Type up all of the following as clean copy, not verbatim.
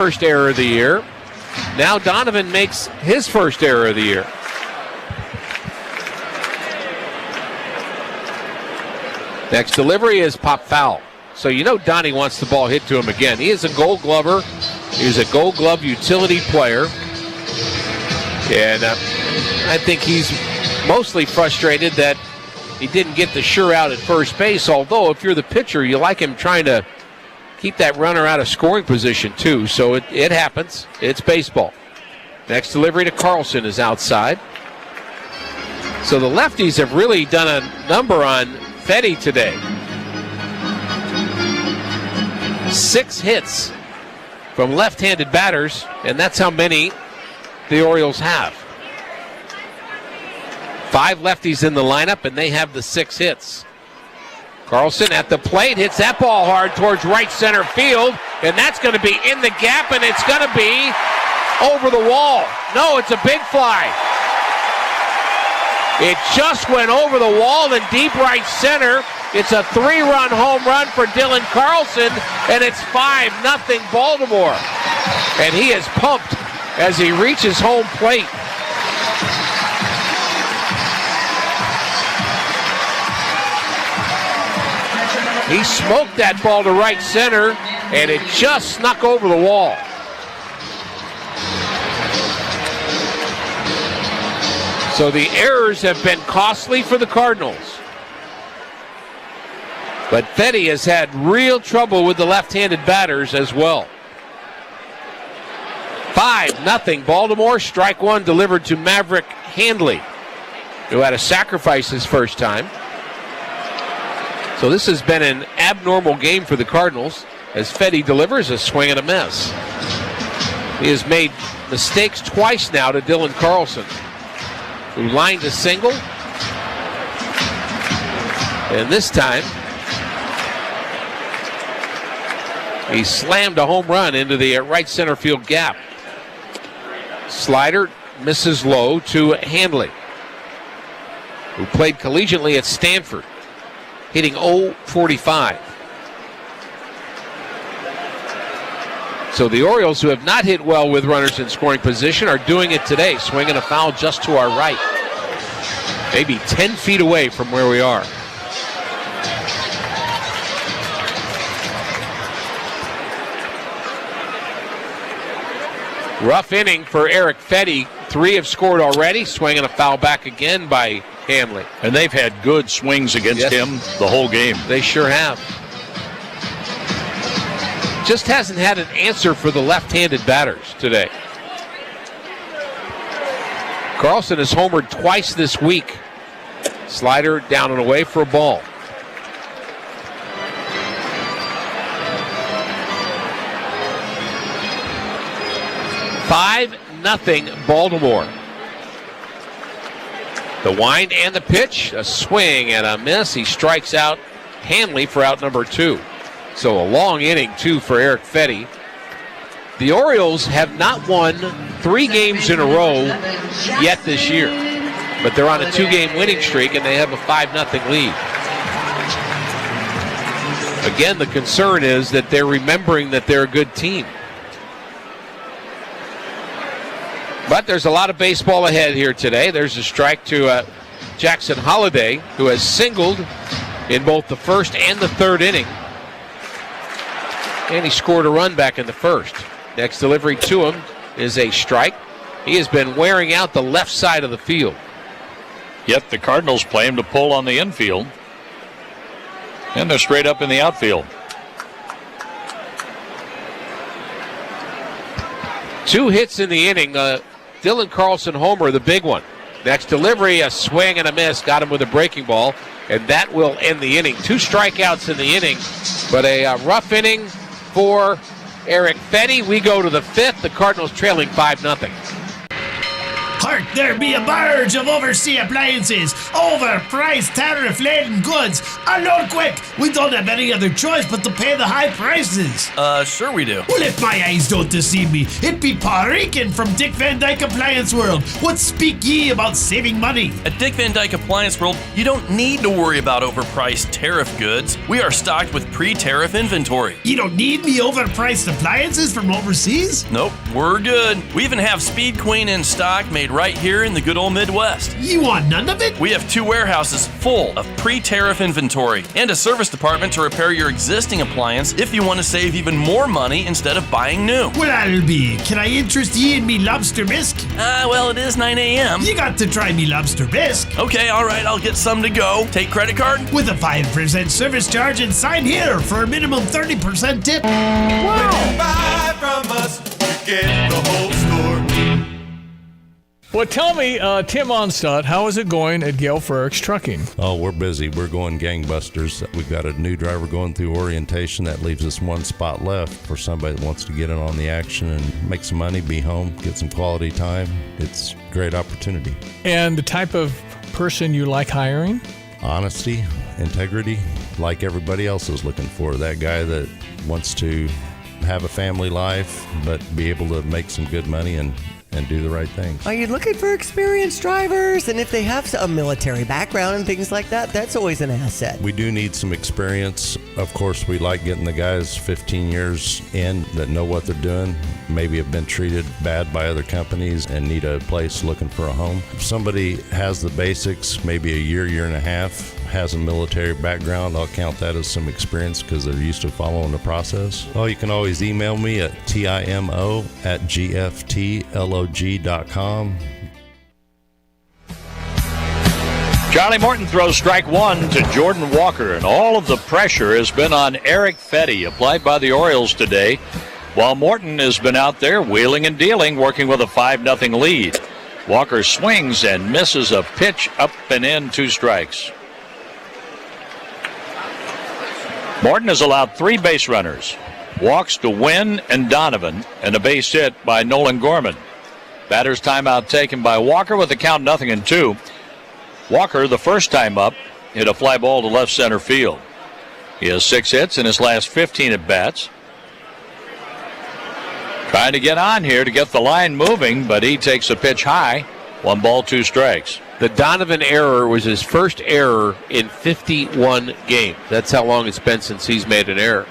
First error of the year. Now Donovan makes his first error of the year. Next delivery is pop foul. So you know Donnie wants the ball hit to him again. He is a Gold Glover. He's a Gold Glove utility player. And I think he's mostly frustrated that he didn't get the sure out at first base. Although if you're the pitcher, you like him trying to keep that runner out of scoring position too. So it happens. It's baseball. Next delivery to Carlson is outside. So the lefties have really done a number on Fedde today. 6 hits from left-handed batters, and that's how many the Orioles have. 5 lefties in the lineup, and they have the 6 hits. Carlson at the plate, hits that ball hard towards right center field, and that's going to be in the gap, and it's going to be over the wall. No, it's a big fly. It just went over the wall in deep right center. It's a 3-run home run for Dylan Carlson, and it's 5-0 Baltimore. And he is pumped as he reaches home plate. He smoked that ball to right center, and it just snuck over the wall. So the errors have been costly for the Cardinals. But Fedde has had real trouble with the left-handed batters as well. 5-0 Baltimore. Strike one delivered to Maverick Handley, who had to sacrifice his first time. So this has been an abnormal game for the Cardinals as Fedde delivers a swing and a miss. He has made mistakes twice now to Dylan Carlson, who lined a single. And this time, he slammed a home run into the right center field gap. Slider misses low to Handley, who played collegiately at Stanford, hitting .045. So the Orioles, who have not hit well with runners in scoring position, are doing it today, swinging a foul just to our right, maybe 10 feet away from where we are. Rough inning for Eric Fedde. 3 have scored already, swinging a foul back again by Handley. And they've had good swings against him the whole game. They sure have. Just hasn't had an answer for the left-handed batters today. Carlson has homered twice this week. Slider down and away for a ball. Nothing Baltimore. The wind and the pitch, a swing and a miss. He strikes out Handley for out number 2. So a long inning, too, for Eric Fedde. The Orioles have not won 3 games in a row yet this year, but they're on a 2-game winning streak and they have a 5-0 lead. Again, the concern is that they're remembering that they're a good team. But there's a lot of baseball ahead here today. There's a strike to Jackson Holliday, who has singled in both the first and the third inning. And he scored a run back in the first. Next delivery to him is a strike. He has been wearing out the left side of the field. Yet the Cardinals play him to pull on the infield. And they're straight up in the outfield. 2 hits in the inning. Dylan Carlson homer, the big one. Next delivery, a swing and a miss. Got him with a breaking ball, and that will end the inning. 2 strikeouts in the inning, but a rough inning for Eric Fedde. We go to the 5th. The Cardinals trailing 5-0. Hark, there be a barge of overseas appliances, overpriced, tariff-laden goods. Unload quick! We don't have any other choice but to pay the high prices. Sure we do. Well, if my eyes don't deceive me, it be Paul Rican from Dick Van Dyke Appliance World. What speak ye about saving money? At Dick Van Dyke Appliance World, you don't need to worry about overpriced tariff goods. We are stocked with pre-tariff inventory. You don't need me overpriced appliances from overseas? Nope, we're good. We even have Speed Queen in stock made right here in the good old Midwest. You want none of it? We have 2 warehouses full of pre-tariff inventory and a service department to repair your existing appliance if you want to save even more money instead of buying new. Well, I'll be. Can I interest ye in me lobster bisque? Well, it is 9 a.m. You got to try me lobster bisque. Okay, all right, I'll get some to go. Take credit card? With a 5% service charge and sign here for a minimum 30% tip. When you buy from us, you get the whole store. Well, tell me, Tim Onstadt, how is it going at Gale Frericks Trucking? Oh, we're busy. We're going gangbusters. We've got a new driver going through orientation. That leaves us one spot left for somebody that wants to get in on the action and make some money, be home, get some quality time. It's a great opportunity. And the type of person you like hiring? Honesty, integrity, like everybody else is looking for. That guy that wants to have a family life, but be able to make some good money and do the right things. Are you looking for experienced drivers? And if they have a military background and things like that, that's always an asset. We do need some experience. Of course, we like getting the guys 15 years in that know what they're doing, maybe have been treated bad by other companies and need a place looking for a home. If somebody has the basics, maybe a year and a half, has a military background, I'll count that as some experience because they're used to following the process. Oh, you can always email me at timo@gftlog.com. Charlie Morton throws strike 1 to Jordan Walker, and all of the pressure has been on Eric Fetty, applied by the Orioles today, while Morton has been out there wheeling and dealing, working with a 5-0 lead. Walker swings and misses a pitch up and in, 2 strikes. Morton has allowed 3 base runners, walks to Wynn and Donovan, and a base hit by Nolan Gorman. Batter's timeout taken by Walker with the count 0-2. Walker, the first time up, hit a fly ball to left center field. He has 6 hits in his last 15 at-bats. Trying to get on here to get the line moving, but he takes a pitch high. 1 ball, 2 strikes. The Donovan error was his first error in 51 games. That's how long it's been since he's made an error.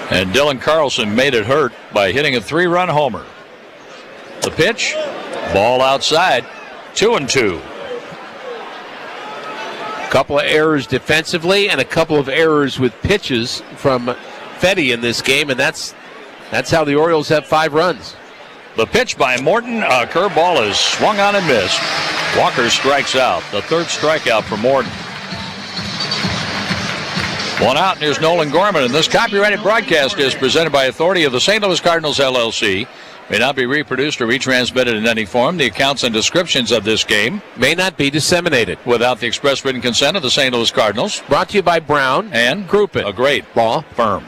And Dylan Carlson made it hurt by hitting a 3-run homer. The pitch, ball outside, 2-2. A couple of errors defensively and a couple of errors with pitches from Fetty in this game, and that's how the Orioles have 5 runs. The pitch by Morton, a curveball is swung on and missed. Walker strikes out, the 3rd strikeout for Morton. 1 out, and here's Nolan Gorman. And this copyrighted broadcast is presented by authority of the St. Louis Cardinals, LLC. May not be reproduced or retransmitted in any form. The accounts and descriptions of this game may not be disseminated without the express written consent of the St. Louis Cardinals. Brought to you by Brown and Crouppen, a great law firm.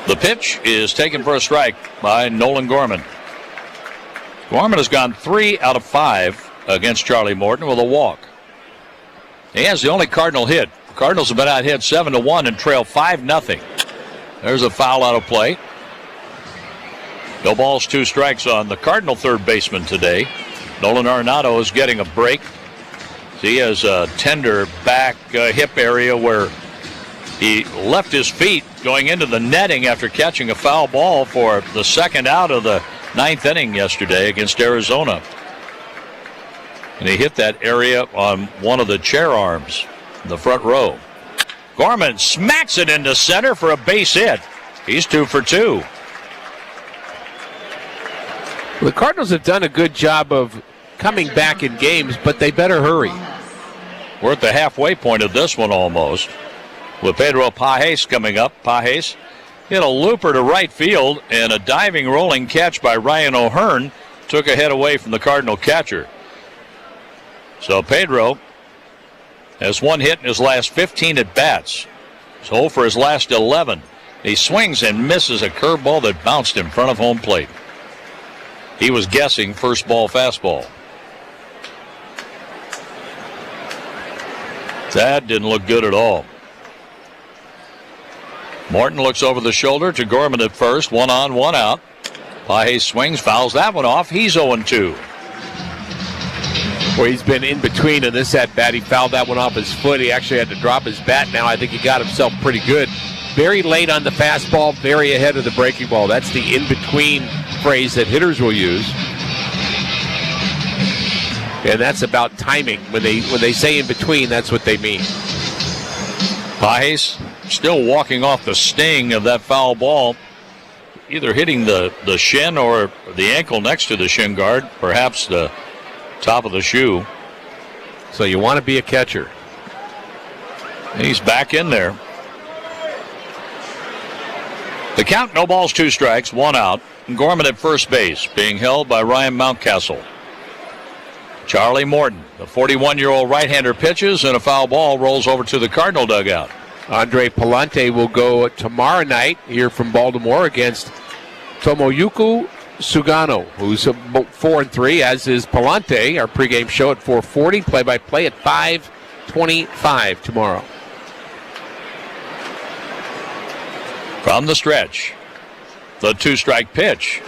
The pitch is taken for a strike by Nolan Gorman. Gorman has gone 3 out of 5 against Charlie Morton with a walk. He has the only Cardinal hit. The Cardinals have been out hit 7-1 and trail 5-0. There's a foul out of play. No balls, 2 strikes on the Cardinal third baseman today. Nolan Arenado is getting a break. He has a tender back hip area where he left his feet going into the netting after catching a foul ball for the 2nd out of the 9th inning yesterday against Arizona. And he hit that area on one of the chair arms in the front row. Gorman smacks it into center for a base hit. He's 2 for 2. The Cardinals have done a good job of coming back in games, but they better hurry. We're at the halfway point of this one almost. With Pedro Pages coming up. Pages hit a looper to right field, and a diving rolling catch by Ryan O'Hearn took a head away from the Cardinal catcher. So Pedro has 1 hit in his last 15 at-bats. He's 0 for his last 11. He swings and misses a curveball that bounced in front of home plate. He was guessing first ball fastball. That didn't look good at all. Morton looks over the shoulder to Gorman at first. 1 on, 1 out. Pages swings, fouls that one off. He's 0-2. Well, he's been in between in this at-bat. He fouled that one off his foot. He actually had to drop his bat now. I think he got himself pretty good. Very late on the fastball, very ahead of the breaking ball. That's the in-between phrase that hitters will use. And that's about timing. When they say in between, that's what they mean. Pages still walking off the sting of that foul ball, either hitting the shin or the ankle next to the shin guard, perhaps the top of the shoe. So you want to be a catcher. And he's back in there. The count, no balls, 2 strikes, 1 out. And Gorman at first base, being held by Ryan Mountcastle. Charlie Morton, the 41-year-old right-hander, pitches, and a foul ball rolls over to the Cardinal dugout. Andre Palante will go tomorrow night here from Baltimore against Tomoyuki Sugano, who's 4-3, as is Palante. Our pregame show at 4:40, play-by-play at 5:25 tomorrow. From the stretch, the 2-strike pitch.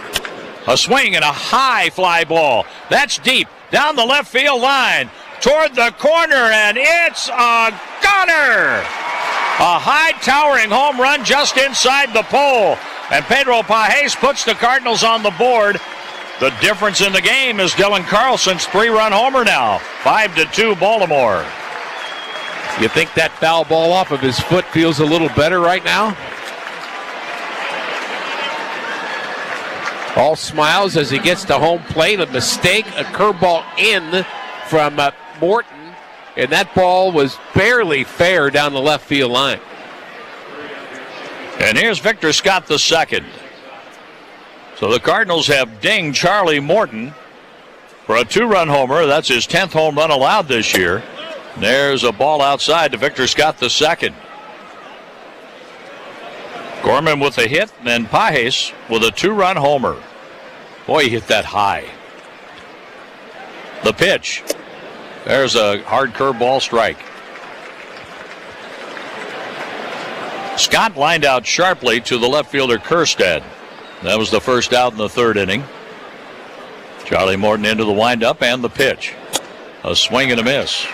A swing and a high fly ball. That's deep down the left field line toward the corner, and it's a gunner. A high towering home run just inside the pole. And Pedro Pages puts the Cardinals on the board. The difference in the game is Dylan Carlson's 3-run homer now. 5-2 Baltimore. You think that foul ball off of his foot feels a little better right now? All smiles as he gets to home plate. A mistake, a curveball in from Morton. And that ball was barely fair down the left field line. And here's Victor Scott the second. So the Cardinals have dinged Charlie Morton for a 2-run homer. That's his 10th home run allowed this year. There's a ball outside to Victor Scott the second. Gorman with a hit, and then Pages with a 2-run homer. Boy, he hit that high. The pitch. There's a hard curveball strike. Scott lined out sharply to the left fielder Kjerstad. That was the first out in the 3rd inning. Charlie Morton into the windup and the pitch. A swing and a miss.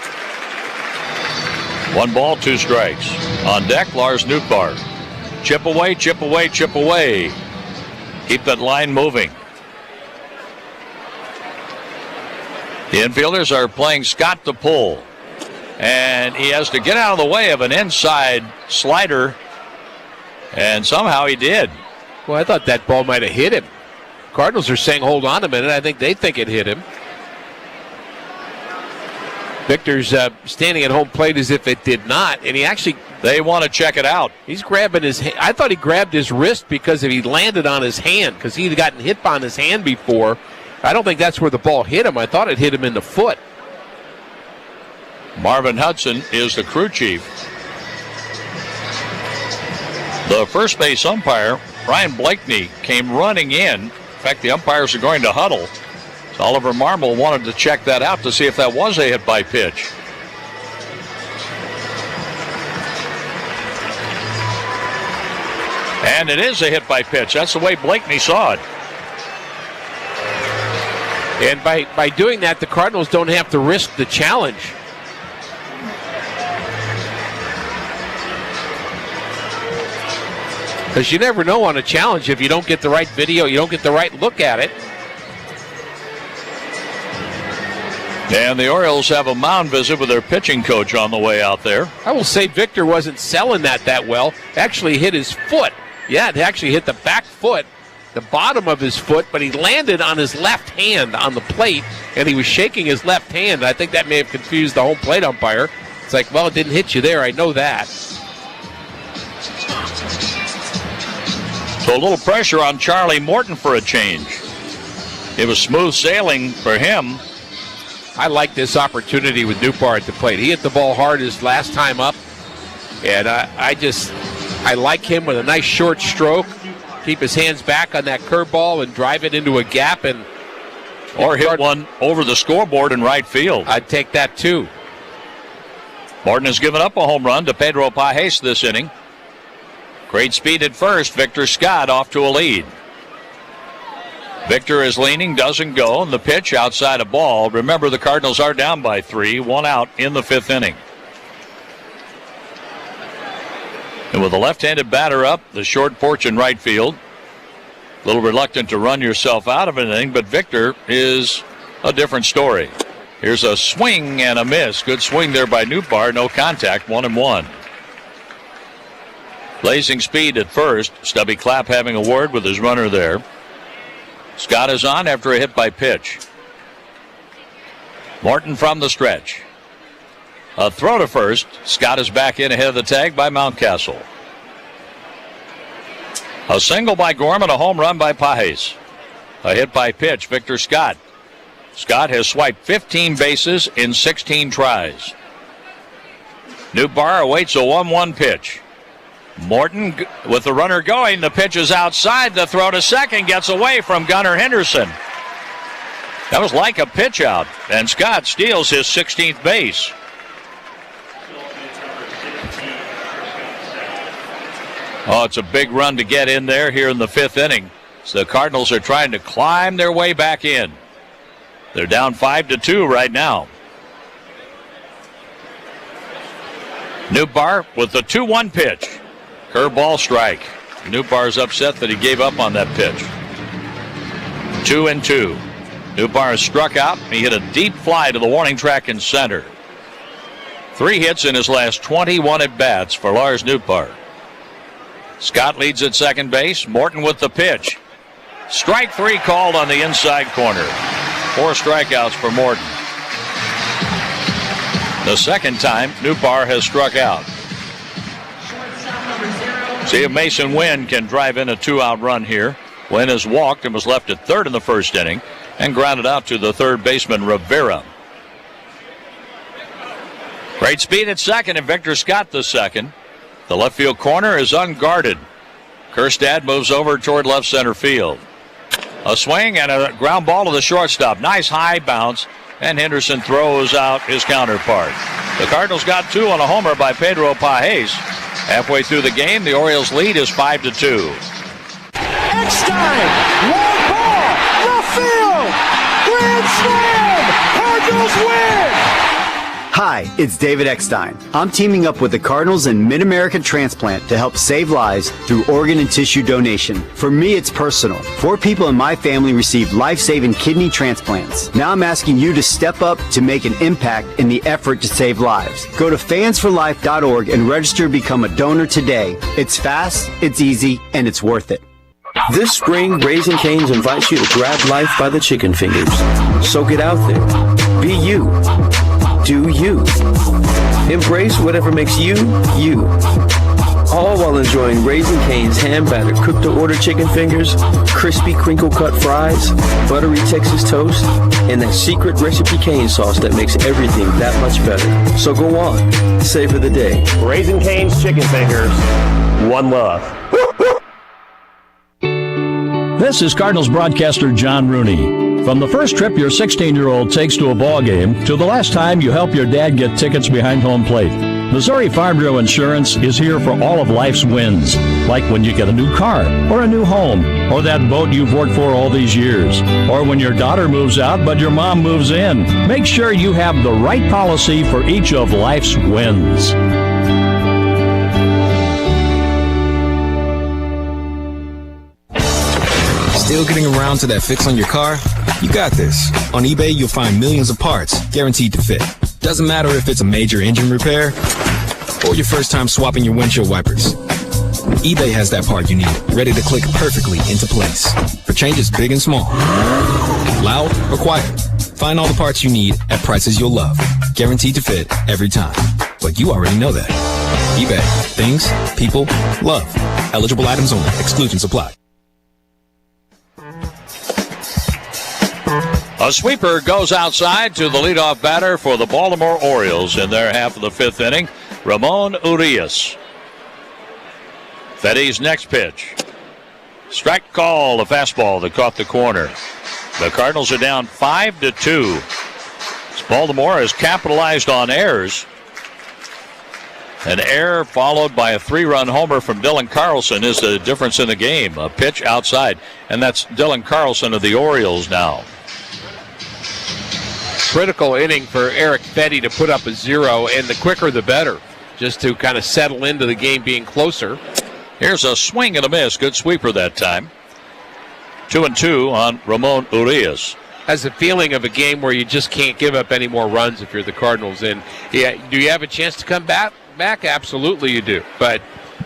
1 ball, 2 strikes. On deck, Lars Nootbaar. Chip away, chip away, chip away. Keep that line moving. The infielders are playing Scott to pull. And he has to get out of the way of an inside slider. And somehow he did. Well, I thought that ball might have hit him. Cardinals are saying, hold on a minute. I think they think it hit him. Victor's standing at home plate as if it did not. And he actually... They want to check it out. He's grabbing his hand. I thought he grabbed his wrist because he landed on his hand, because he'd gotten hit on his hand before. I don't think that's where the ball hit him. I thought it hit him in the foot. Marvin Hudson is the crew chief. The first base umpire, Brian Blakeney, came running in. In fact, the umpires are going to huddle. So Oliver Marmol wanted to check that out to see if that was a hit by pitch. And it is a hit by pitch. That's the way Blakeney saw it. And by doing that, the Cardinals don't have to risk the challenge. Because you never know on a challenge if you don't get the right video, you don't get the right look at it. And the Orioles have a mound visit with their pitching coach on the way out there. I will say Victor wasn't selling that well. Actually hit his foot. Yeah, it actually hit the back foot, the bottom of his foot, but he landed on his left hand on the plate, and he was shaking his left hand. I think that may have confused the home plate umpire. It's like, well, it didn't hit you there. I know that. So a little pressure on Charlie Morton for a change. It was smooth sailing for him. I like this opportunity with Nootbaar at the plate. He hit the ball hard his last time up, and I like him with a nice short stroke. Keep his hands back on that curveball and drive it into a gap or hit one over the scoreboard in right field. I'd take that too. Morton has given up a home run to Pedro Pages this inning. Great speed at first. Victor Scott off to a lead. Victor is leaning, doesn't go, and the pitch outside a ball. Remember, the Cardinals are down by 3, 1 out in the 5th inning. And with a left-handed batter up, the short porch in right field. A little reluctant to run yourself out of an inning, but Victor is a different story. Here's a swing and a miss. Good swing there by Nootbaar. No contact, 1-1. Blazing speed at first. Stubby Clapp having a word with his runner there. Scott is on after a hit by pitch. Morton from the stretch. A throw to first. Scott is back in ahead of the tag by Mountcastle. A single by Gorman, a home run by Pages. A hit by pitch, Victor Scott. Scott has swiped 15 bases in 16 tries. Nootbaar awaits a 1-1 pitch. Morton with the runner going. The pitch is outside. The throw to second gets away from Gunnar Henderson. That was like a pitch out, and Scott steals his 16th base. Oh, it's a big run to get in there here in the 5th inning. So the Cardinals are trying to climb their way back in. They're down 5-2 right now. Nootbaar with the 2-1 pitch. Curveball strike. Nootbaar's upset that he gave up on that pitch. 2-2. Nootbaar is struck out. He hit a deep fly to the warning track in center. 3 hits in his last 21 at-bats for Lars Nootbaar. Scott leads at second base. Morton with the pitch. Strike 3 called on the inside corner. 4 strikeouts for Morton. The second time Nootbaar has struck out. See if Mason Wynn can drive in a 2-out run here. Wynn has walked and was left at third in the first inning and grounded out to the third baseman Rivera. Great speed at second, and Victor Scott the second. The left field corner is unguarded. Kjerstad moves over toward left center field. A swing and a ground ball to the shortstop. Nice high bounce, and Henderson throws out his counterpart. The Cardinals got 2 on a homer by Pedro Pages. Halfway through the game, the Orioles lead is 5-2. Eckstein, long ball, left field, grand slam, Cardinals win! Hi, it's David Eckstein. I'm teaming up with the Cardinals and Mid-American Transplant to help save lives through organ and tissue donation. For me, it's personal. 4 people in my family received life-saving kidney transplants. Now I'm asking you to step up to make an impact in the effort to save lives. Go to fansforlife.org and register to become a donor today. It's fast, it's easy, and it's worth it. This spring, Raising Cane's invites you to grab life by the chicken fingers. So get out there. Be you. Do you. Embrace whatever makes you, you. All while enjoying Raising Cane's hand-battered cooked-to-order chicken fingers, crispy crinkle-cut fries, buttery Texas toast, and that secret recipe cane sauce that makes everything that much better. So go on, savor the day. Raising Cane's chicken fingers, one love. This is Cardinals broadcaster John Rooney. From the first trip your 16-year-old takes to a ball game to the last time you help your dad get tickets behind home plate, Missouri Farm Bureau Insurance is here for all of life's wins, like when you get a new car or a new home or that boat you've worked for all these years, or when your daughter moves out but your mom moves in. Make sure you have the right policy for each of life's wins. Still getting around to that fix on your car? You got this. On eBay, you'll find millions of parts guaranteed to fit. Doesn't matter if it's a major engine repair or your first time swapping your windshield wipers. eBay has that part you need, ready to click perfectly into place for changes big and small, loud or quiet. Find all the parts you need at prices you'll love, guaranteed to fit every time. But you already know that. eBay. Things, people, love. Eligible items only. Exclusions apply. A sweeper goes outside to the leadoff batter for the Baltimore Orioles in their half of the 5th inning, Ramon Urias. Fetty's next pitch. Strike call, the fastball that caught the corner. The Cardinals are down 5-2. Baltimore has capitalized on errors. An error followed by a 3-run homer from Dylan Carlson is the difference in the game. A pitch outside, and that's Dylan Carlson of the Orioles now. Critical inning for Eric Fetty to put up a 0, and the quicker the better, just to kind of settle into the game being closer. Here's a swing and a miss. Good sweeper that time. 2-2 on Ramon Urias. Has a feeling of a game where you just can't give up any more runs if you're the Cardinals. And yeah, do you have a chance to come back? Absolutely you do. But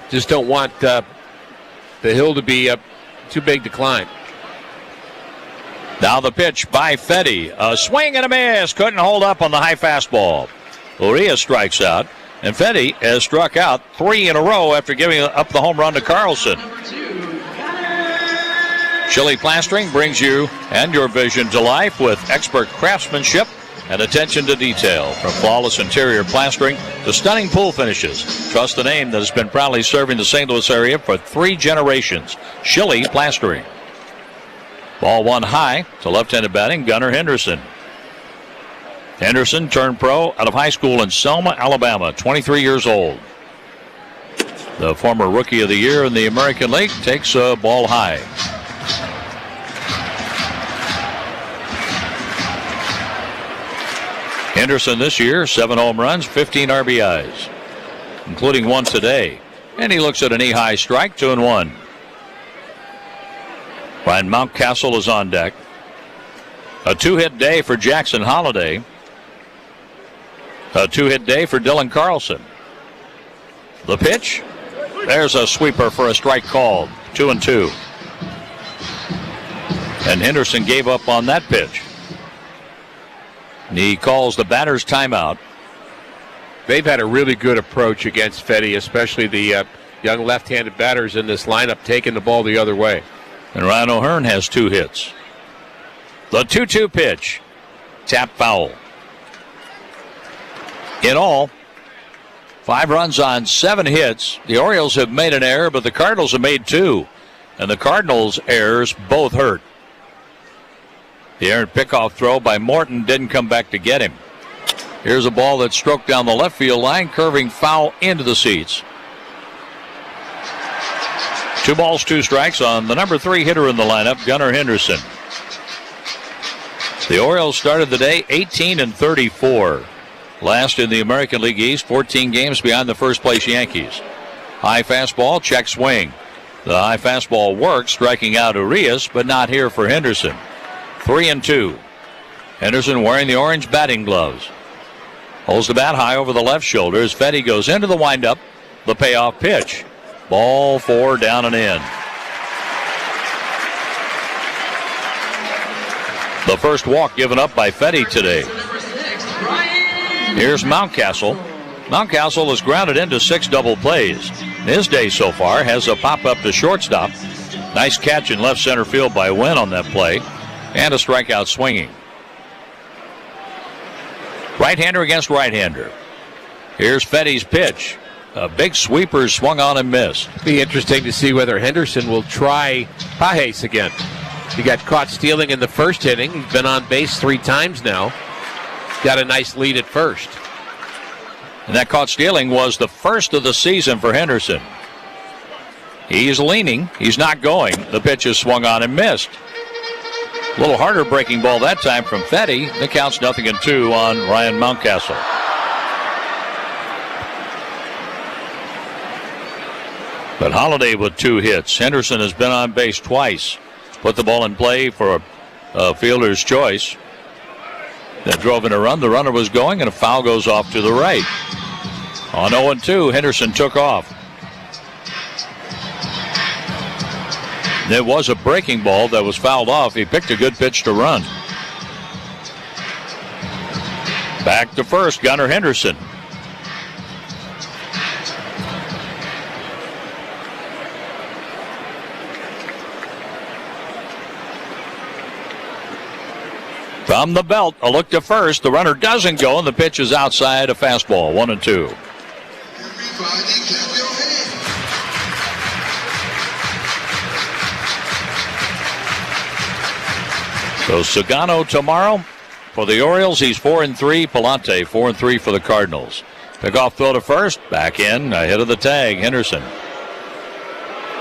just don't want the hill to be too big to climb. Now the pitch by Fetty. A swing and a miss. Couldn't hold up on the high fastball. Urias strikes out. And Fetty has struck out 3 in a row after giving up the home run to Carlson. Chili Plastering brings you and your vision to life with expert craftsmanship and attention to detail. From flawless interior plastering to stunning pool finishes, trust the name that has been proudly serving the St. Louis area for 3 generations. Chili Plastering. Ball 1 high to left-handed batting, Gunnar Henderson. Henderson turned pro out of high school in Selma, Alabama, 23 years old. The former Rookie of the Year in the American League takes a ball high. Henderson this year, 7 home runs, 15 RBIs, including 1 today. And he looks at a knee-high strike, 2-1. Ryan Mountcastle is on deck. A 2-hit day for Jackson Holliday. A 2-hit day for Dylan Carlson. The pitch. There's a sweeper for a strike called. 2-2. And Henderson gave up on that pitch. And he calls the batter's timeout. They've had a really good approach against Fetty, especially the young left-handed batters in this lineup taking the ball the other way. And Ryan O'Hearn has 2 hits. The 2-2 pitch. Tap foul. In all, 5 runs on 7 hits. The Orioles have made an error, but the Cardinals have made 2. And the Cardinals' errors both hurt. The errant pickoff throw by Morton didn't come back to get him. Here's a ball that's stroked down the left field line, curving foul into the seats. 2 balls, 2 strikes on the number 3 hitter in the lineup, Gunnar Henderson. The Orioles started the day 18-34. Last in the American League East, 14 games behind the first-place Yankees. High fastball, check swing. The high fastball works, striking out Urias, but not here for Henderson. 3-2. Henderson wearing the orange batting gloves. Holds the bat high over the left shoulder as Fetty goes into the windup. The payoff pitch. Ball 4 down and in. The first walk given up by Fetty today. Here's Mountcastle. Mountcastle has grounded into 6 double plays. His day so far has a pop-up to shortstop. Nice catch in left center field by Wynn on that play. And a strikeout swinging. Right-hander against right-hander. Here's Fetty's pitch. A big sweeper swung on and missed. Be interesting to see whether Henderson will try Pages again. He got caught stealing in the first inning. He's been on base 3 times now. Got a nice lead at first. And that caught stealing was the first of the season for Henderson. He's leaning. He's not going. The pitch is swung on and missed. A little harder breaking ball that time from Fetty. The count's 0-2 on Ryan Mountcastle. But Holliday with 2 hits. Henderson has been on base twice. Put the ball in play for a fielder's choice. That drove in a run. The runner was going, and a foul goes off to the right. On 0-2, Henderson took off. It was a breaking ball that was fouled off. He picked a good pitch to run. Back to first, Gunnar Henderson. From the belt, a look to first. The runner doesn't go, and the pitch is outside, a fastball, 1-2. So Sagano tomorrow for the Orioles. He's 4-3. Palante 4-3 for the Cardinals. Pickoff throw to first. Back in ahead of the tag. Henderson.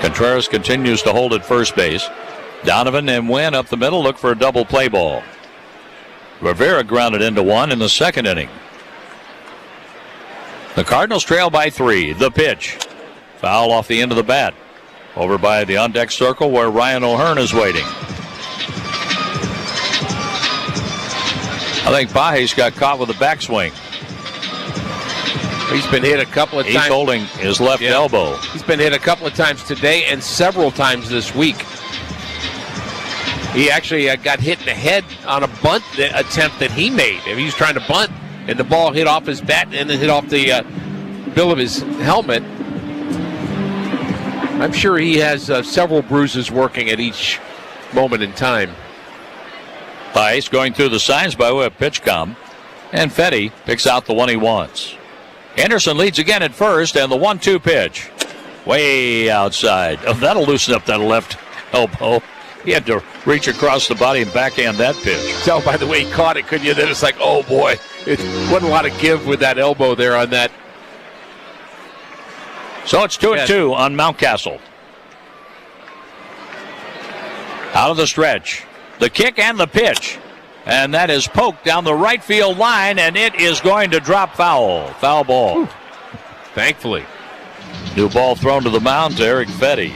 Contreras continues to hold at first base. Donovan and Wynn up the middle look for a double play ball. Rivera grounded into one in the second inning. The Cardinals trail by 3. The pitch. Foul off the end of the bat. Over by the on-deck circle where Ryan O'Hearn is waiting. I think Baez got caught with a backswing. He's been hit a couple of times. He's holding his left elbow. He's been hit a couple of times today and several times this week. He actually got hit in the head on a bunt attempt that he made. He was trying to bunt, and the ball hit off his bat and then hit off the bill of his helmet. I'm sure he has several bruises working at each moment in time. Baez going through the signs by way of pitch com, and Fetty picks out the one he wants. Anderson leads again at first, and the 1-2 pitch. Way outside. Oh, that'll loosen up that left elbow. He had to reach across the body and backhand that pitch. Tell by the way he caught it, couldn't you? Then it's like, oh boy, it wasn't a lot of give with that elbow there on that. So it's 2-2 on Mountcastle. Out of the stretch. The kick and the pitch. And that is poked down the right field line, and it is going to drop foul. Foul ball. Whew. Thankfully. New ball thrown to the mound to Eric Fetty.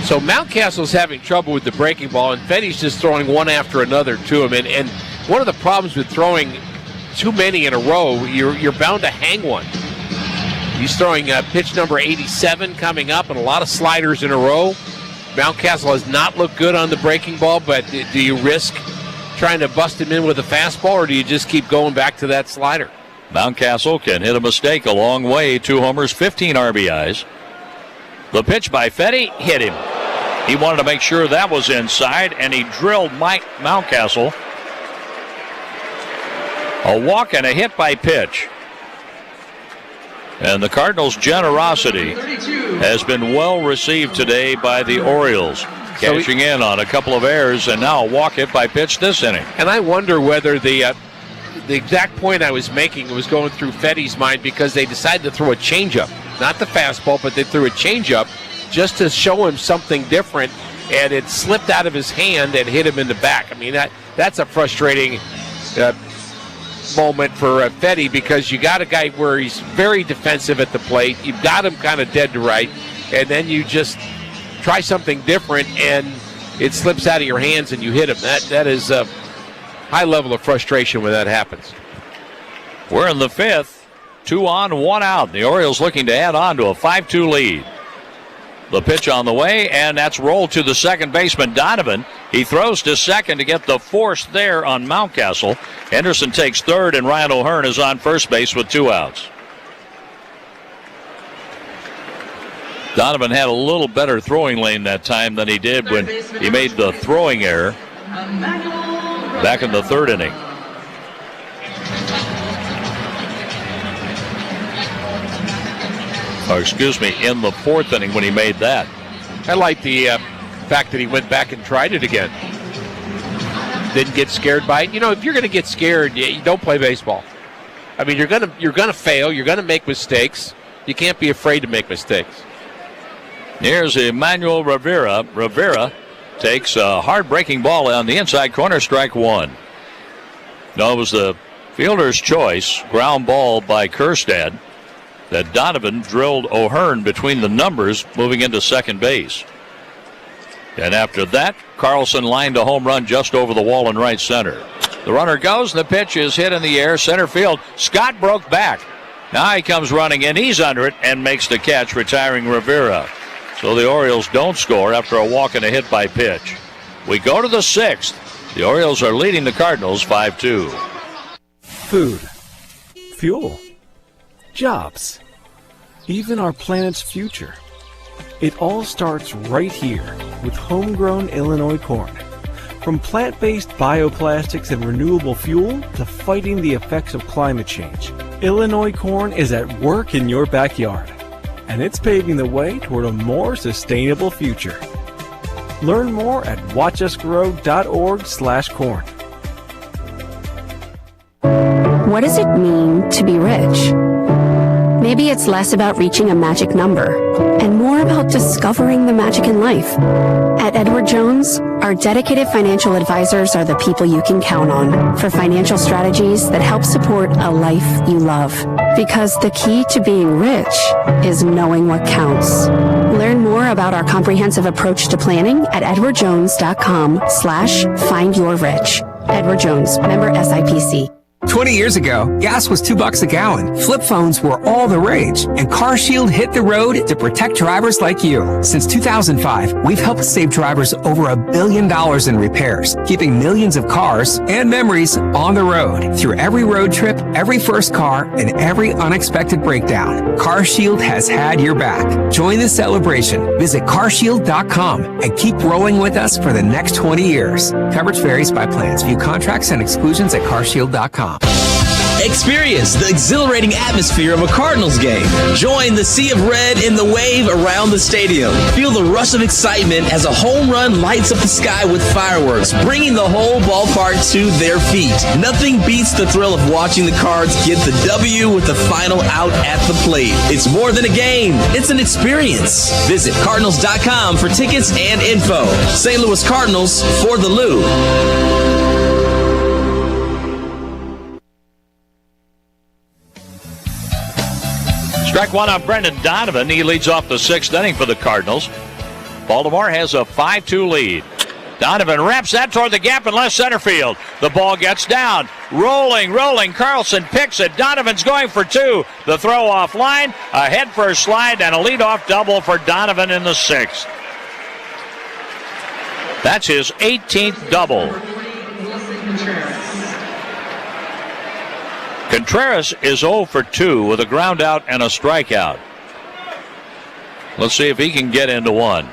So Mountcastle's having trouble with the breaking ball, and Fetty's just throwing one after another to him. And one of the problems with throwing too many in a row, you're bound to hang one. He's throwing pitch number 87 coming up, and a lot of sliders in a row. Mountcastle has not looked good on the breaking ball, but do you risk trying to bust him in with a fastball, or do you just keep going back to that slider? Mountcastle can hit a mistake a long way. 2 homers, 15 RBIs. The pitch by Fetty hit him. He wanted to make sure that was inside, and he drilled Mike Mountcastle. A walk and a hit by pitch. And the Cardinals' generosity has been well received today by the Orioles, cashing in on a couple of errors, and now a walk hit by pitch this inning. And I wonder whether the exact point I was making was going through Fetty's mind, because they decided to throw a changeup, not the fastball, but they threw a changeup just to show him something different, and it slipped out of his hand and hit him in the back. I mean, that's a frustrating moment for Fetty, because you got a guy where he's very defensive at the plate. You've got him kind of dead to right, and then you just try something different, and it slips out of your hands and you hit him. That is a high level of frustration when that happens. We're in the 5th. 2 on, 1 out. The Orioles looking to add on to a 5-2 lead. The pitch on the way, and that's rolled to the second baseman, Donovan. He throws to second to get the force there on Mountcastle. Henderson takes third, and Ryan O'Hearn is on first base with 2 outs. Donovan had a little better throwing lane that time than he did when he made the throwing error back in the 3rd inning. Or excuse me, in the 4th inning when he made that. I like the fact that he went back and tried it again. Didn't get scared by it. You know, if you're going to get scared, you don't play baseball. I mean, you're going to fail. You're going to make mistakes. You can't be afraid to make mistakes. Here's Emmanuel Rivera. Rivera takes a hard breaking ball on the inside corner, strike 1. No, it was the fielder's choice, ground ball by Kjerstad, that Donovan drilled O'Hearn between the numbers moving into second base. And after that, Carlson lined a home run just over the wall in right center. The runner goes, the pitch is hit in the air, center field. Scott broke back. Now he comes running in, he's under it, and makes the catch, retiring Rivera. So the Orioles don't score after a walk and a hit by pitch. We go to the 6th. The Orioles are leading the Cardinals 5-2. Food, fuel, jobs, even our planet's future. It all starts right here with homegrown Illinois corn. From plant-based bioplastics and renewable fuel to fighting the effects of climate change, Illinois corn is at work in your backyard, and it's paving the way toward a more sustainable future. Learn more at watchusgrow.org/corn. What does it mean to be rich? Maybe it's less about reaching a magic number and more about discovering the magic in life. At Edward Jones, our dedicated financial advisors are the people you can count on for financial strategies that help support a life you love. Because the key to being rich is knowing what counts. Learn more about our comprehensive approach to planning at edwardjones.com/findyourrich. Edward Jones, member SIPC. 20 years ago, gas was $2 a gallon. Flip phones were all the rage, and CarShield hit the road to protect drivers like you. Since 2005, we've helped save drivers over $1 billion in repairs, keeping millions of cars and memories on the road through every road trip, every first car, and every unexpected breakdown. CarShield has had your back. Join the celebration. Visit carshield.com and keep rolling with us for the next 20 years. Coverage varies by plans. View contracts and exclusions at carshield.com. Experience the exhilarating atmosphere of a Cardinals game. Join the sea of red in the wave around the stadium. Feel the rush of excitement as a home run lights up the sky with fireworks, bringing the whole ballpark to their feet. Nothing beats the thrill of watching the Cards get the W with the final out at the plate. It's more than a game. It's an experience. Visit Cardinals.com for tickets and info. St. Louis Cardinals for the Lou. Strike one on Brendan Donovan. He leads off the sixth inning for the Cardinals. Baltimore has a 5-2 lead. Donovan wraps that toward the gap in left center field. The ball gets down. Rolling. Carlson picks it. Donovan's going for two. The throw off line. A head first slide and a leadoff double for Donovan in the sixth. That's his 18th double. Contreras is 0 for 2 with a ground out and a strikeout. Let's see if he can get into one.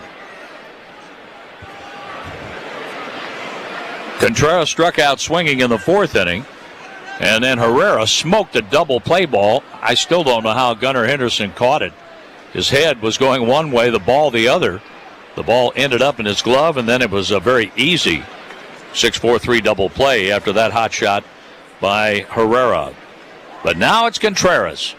Contreras struck out swinging in the fourth inning, and then Herrera smoked a double play ball. I still don't know how Gunnar Henderson caught it. His head was going one way, the ball the other. The ball ended up in his glove, and then it was a very easy 6-4-3 double play after that hot shot by Herrera. But now it's Contreras.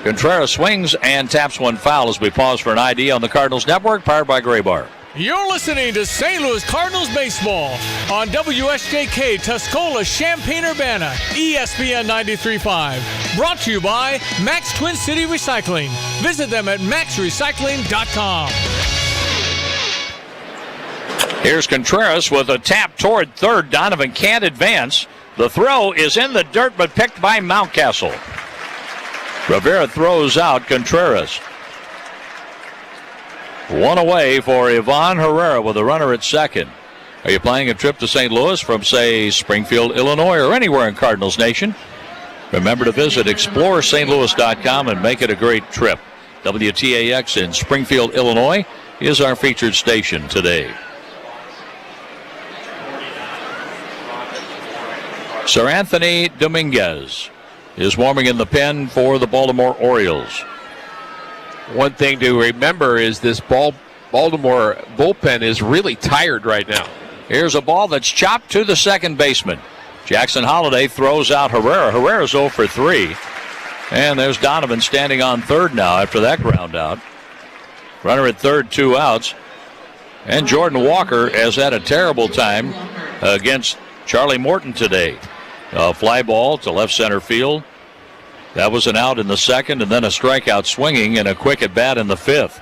Contreras swings and taps one foul as we pause for an ID on the Cardinals Network, powered by Graybar. You're listening to St. Louis Cardinals baseball on WSJK Tuscola Champaign-Urbana, ESPN 93.5. Brought to you by Max Twin City Recycling. Visit them at maxrecycling.com. Here's Contreras with a tap toward third. Donovan can't advance. The throw is in the dirt, but picked by Mountcastle. Rivera throws out Contreras. One away for Ivan Herrera with a runner at second. Are you planning a trip to St. Louis from, say, Springfield, Illinois, or anywhere in Cardinals Nation? Remember to visit ExploreSt.Louis.com and make it a great trip. WTAX in Springfield, Illinois is our featured station today. Sir Anthony Dominguez is warming in the pen for the Baltimore Orioles. One thing to remember is this Baltimore bullpen is really tired right now. Here's a ball that's chopped to the second baseman. Jackson Holliday throws out Herrera. Herrera's 0 for 3. And there's Donovan standing on third now after that ground out. Runner at third, 2 outs. And Jordan Walker has had a terrible time against Charlie Morton today. A fly ball to left center field. That was an out in the second, and then a strikeout swinging and a quick at bat in the fifth.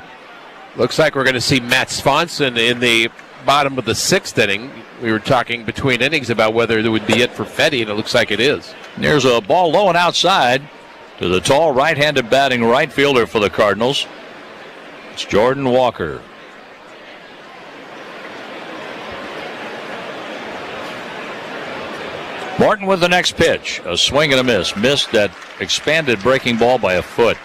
Looks like we're going to see Matt Swanson in the bottom of the sixth inning. We were talking between innings about whether it would be it for Fetty, and it looks like it is. There's a ball low and outside to the tall right-handed batting right fielder for the Cardinals. It's Jordan Walker. Morton with the next pitch. A swing and a miss. Missed that expanded breaking ball by a foot.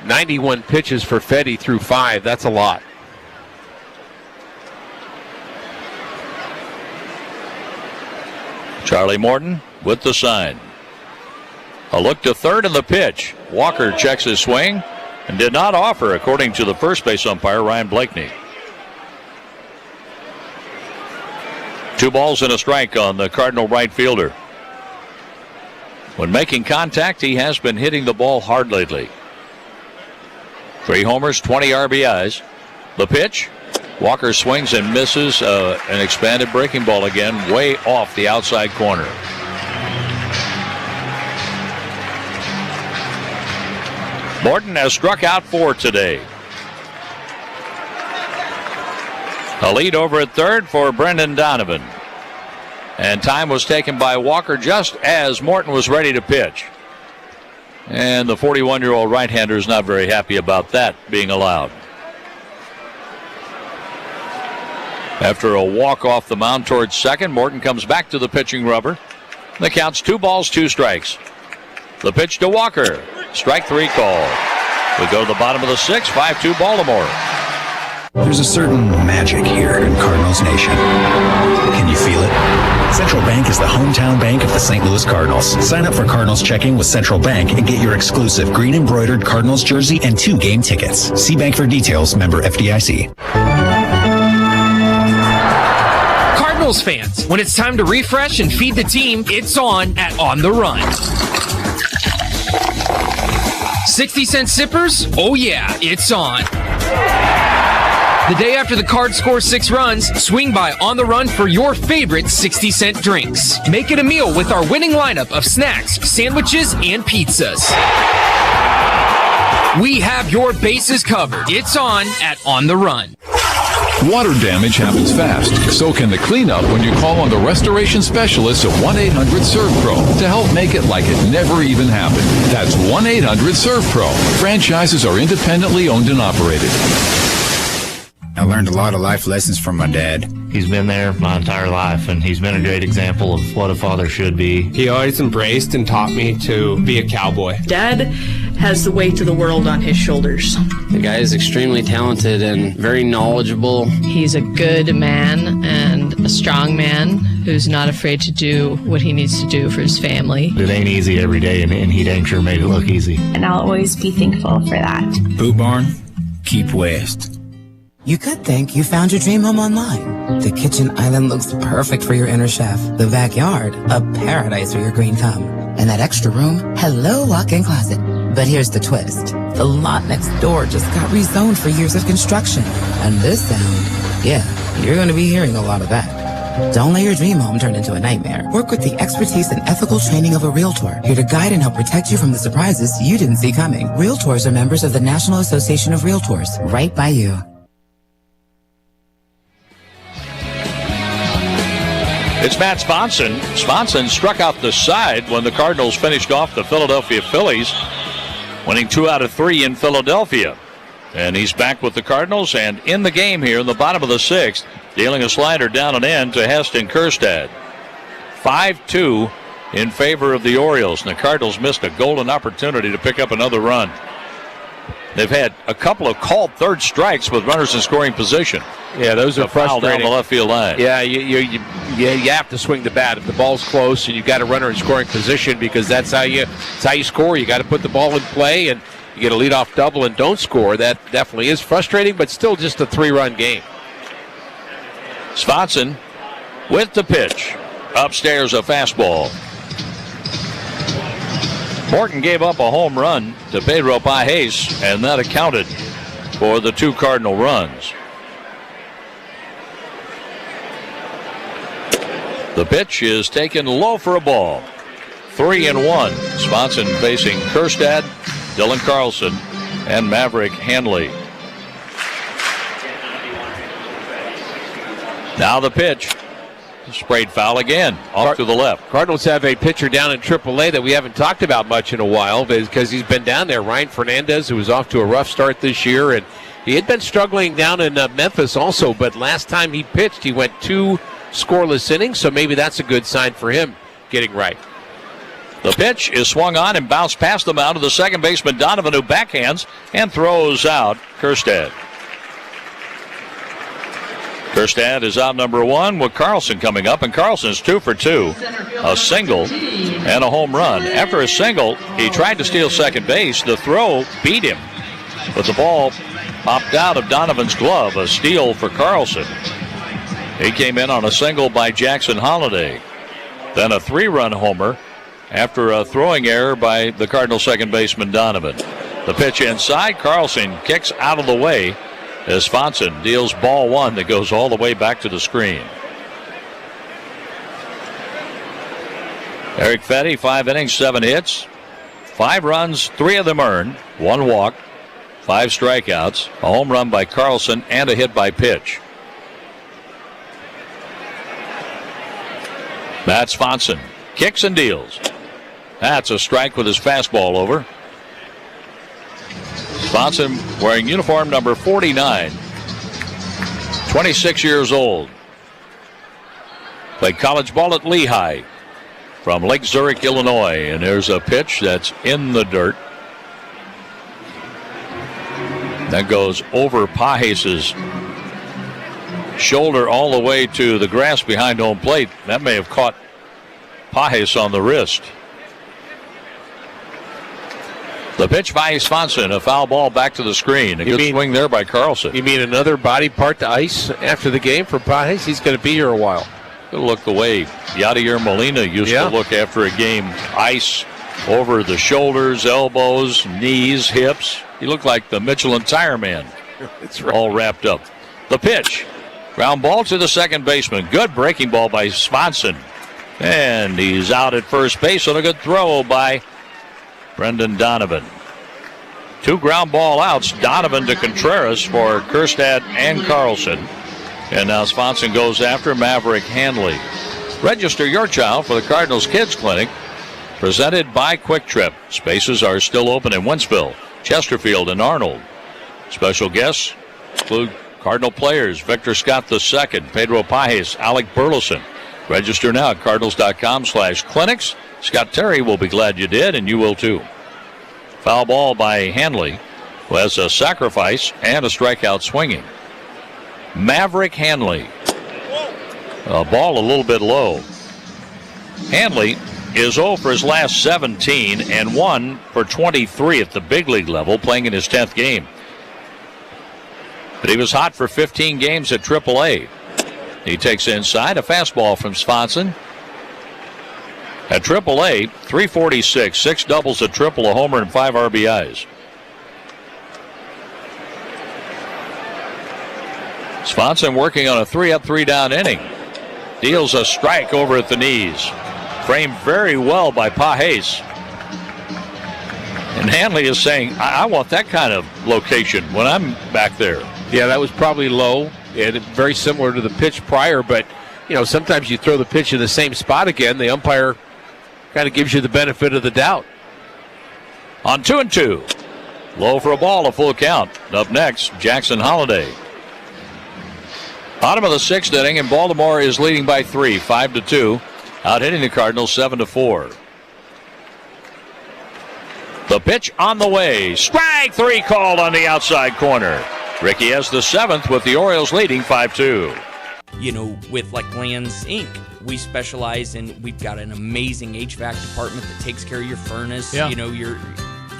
91 pitches for Fetty through 5. That's a lot. Charlie Morton with the sign. A look to third in the pitch. Walker checks his swing and did not offer, according to the first base umpire, Ryan Blakeney. 2 balls and a strike on the Cardinal right fielder. When making contact, he has been hitting the ball hard lately. 3 homers, 20 RBIs. The pitch. Walker swings and misses an expanded breaking ball again, way off the outside corner. Morton has struck out 4 today. A lead over at third for Brendan Donovan. And time was taken by Walker just as Morton was ready to pitch. And the 41-year-old right-hander is not very happy about that being allowed. After a walk off the mound towards second, Morton comes back to the pitching rubber. The count's 2 balls, 2 strikes. The pitch to Walker. Strike 3 call. We go to the bottom of the 6th, 5-2 Baltimore. There's a certain magic here in Cardinals Nation. Can you feel it? Central Bank is the hometown bank of the St. Louis Cardinals. Sign up for Cardinals checking with Central Bank and get your exclusive green embroidered Cardinals jersey and 2 game tickets. See bank for details. Member FDIC. Cardinals fans, when it's time to refresh and feed the team, it's on at On the Run. 60-cent sippers? Oh yeah, it's on. The day after the Cards score 6 runs, swing by On the Run for your favorite 60-cent drinks. Make it a meal with our winning lineup of snacks, sandwiches, and pizzas. We have your bases covered. It's on at On the Run. Water damage happens fast. So can the cleanup when you call on the restoration specialists at 1-800-SERVE-PRO to help make it like it never even happened. That's 1-800-SERVE-PRO. Franchises are independently owned and operated. I learned a lot of life lessons from my dad. He's been there my entire life, and he's been a great example of what a father should be. He always embraced and taught me to be a cowboy. Dad has the weight of the world on his shoulders. The guy is extremely talented and very knowledgeable. He's a good man and a strong man who's not afraid to do what he needs to do for his family. It ain't easy every day, and he dang sure made it look easy. And I'll always be thankful for that. Boot Barn, keep west. You could think you found your dream home online. The kitchen island looks perfect for your inner chef. The backyard, a paradise for your green thumb. And that extra room, hello walk-in closet. But here's the twist. The lot next door just got rezoned for years of construction. And this sound, yeah, you're going to be hearing a lot of that. Don't let your dream home turn into a nightmare. Work with the expertise and ethical training of a Realtor, here to guide and help protect you from the surprises you didn't see coming. Realtors are members of the National Association of Realtors, right by you. It's Matt Sponson. Sponson struck out the side when the Cardinals finished off the Philadelphia Phillies, winning 2 out of 3 in Philadelphia. And he's back with the Cardinals and in the game here in the bottom of the 6th, dealing a slider down and in to Heston Kjerstad. 5-2 in favor of the Orioles. And the Cardinals missed a golden opportunity to pick up another run. They've had a couple of called third strikes with runners in scoring position. Yeah, those are frustrating. Down the left field line. Yeah, you have to swing the bat if the ball's close and you've got a runner in scoring position, because that's how you score. You got to put the ball in play, and you get a leadoff double and don't score. That definitely is frustrating, but still just a 3-run game. Sponson with the pitch. Upstairs, a fastball. Morton gave up a home run to Pedro Pages, and that accounted for the 2 Cardinal runs. The pitch is taken low for a ball. 3-1. Sponson facing Kjerstad, Dylan Carlson, and Maverick Hanley. Now the pitch. Sprayed foul again, off to the left. Cardinals have a pitcher down in AAA that we haven't talked about much in a while because he's been down there. Ryan Fernandez, who was off to a rough start this year, and he had been struggling down in Memphis also, but last time he pitched, he went 2 scoreless innings, so maybe that's a good sign for him getting right. The pitch is swung on and bounced past the mound of the second baseman Donovan, who backhands and throws out Kjerstad. Kjerstad is out number 1 with Carlson coming up, and Carlson's 2 for 2. A single and a home run. After a single, he tried to steal second base. The throw beat him, but the ball popped out of Donovan's glove. A steal for Carlson. He came in on a single by Jackson Holiday. Then a 3-run homer after a throwing error by the Cardinal second baseman Donovan. The pitch inside. Carlson kicks out of the way as Swanson deals ball 1 that goes all the way back to the screen. Eric Fetty, 5 innings, 7 hits, 5 runs, 3 of them earned, 1 walk, 5 strikeouts, a home run by Carlson, and a hit by pitch. Matt Swanson kicks and deals. That's a strike with his fastball over. Swanson wearing uniform number 49, 26 years old. Played college ball at Lehigh from Lake Zurich, Illinois. And there's a pitch that's in the dirt. That goes over Pages' shoulder all the way to the grass behind home plate. That may have caught Pages on the wrist. The pitch by Swanson, a foul ball back to the screen. A good swing there by Carlson. You mean another body part to ice after the game for Pages? He's going to be here a while. Good look the way Yadier Molina used to look after a game. Ice over the shoulders, elbows, knees, hips. He looked like the Michelin Tire Man. That's right. All wrapped up. The pitch. Ground ball to the second baseman. Good breaking ball by Swanson. And he's out at first base on a good throw by Brendan Donovan. 2 ground ball outs. Donovan to Contreras for Kjerstad and Carlson. And now Swanson goes after Maverick Handley. Register your child for the Cardinals Kids Clinic, presented by Quick Trip. Spaces are still open in Wentzville, Chesterfield, and Arnold. Special guests include Cardinal players Victor Scott II, Pedro Pages, Alec Burleson. Register now at cardinals.com/clinics. Scott Terry will be glad you did, and you will too. Foul ball by Handley, who has a sacrifice and a strikeout swinging. Maverick Handley. A ball a little bit low. Handley is 0 for his last 17 and 1 for 23 at the big league level, playing in his 10th game. But he was hot for 15 games at AAA. He takes inside a fastball from Swanson. At AAA, 346, 6 doubles, a triple, a homer, and 5 RBIs. Swanson working on a 3-up, 3-down inning. Deals a strike over at the knees. Framed very well by Pages. And Handley is saying, I want that kind of location when I'm back there. Yeah, that was probably low and very similar to the pitch prior, but sometimes you throw the pitch in the same spot again. The umpire kind of gives you the benefit of the doubt. On 2-2. Low for a ball, a full count. Up next, Jackson Holiday. Bottom of the 6th inning, and Baltimore is leading by 3, 5-2. Out hitting the Cardinals 7-4. The pitch on the way. Strike 3 called on the outside corner. Ricky has the 7th with the Orioles leading 5-2. With Lands Inc., we specialize in, we've got an amazing HVAC department that takes care of your furnace, your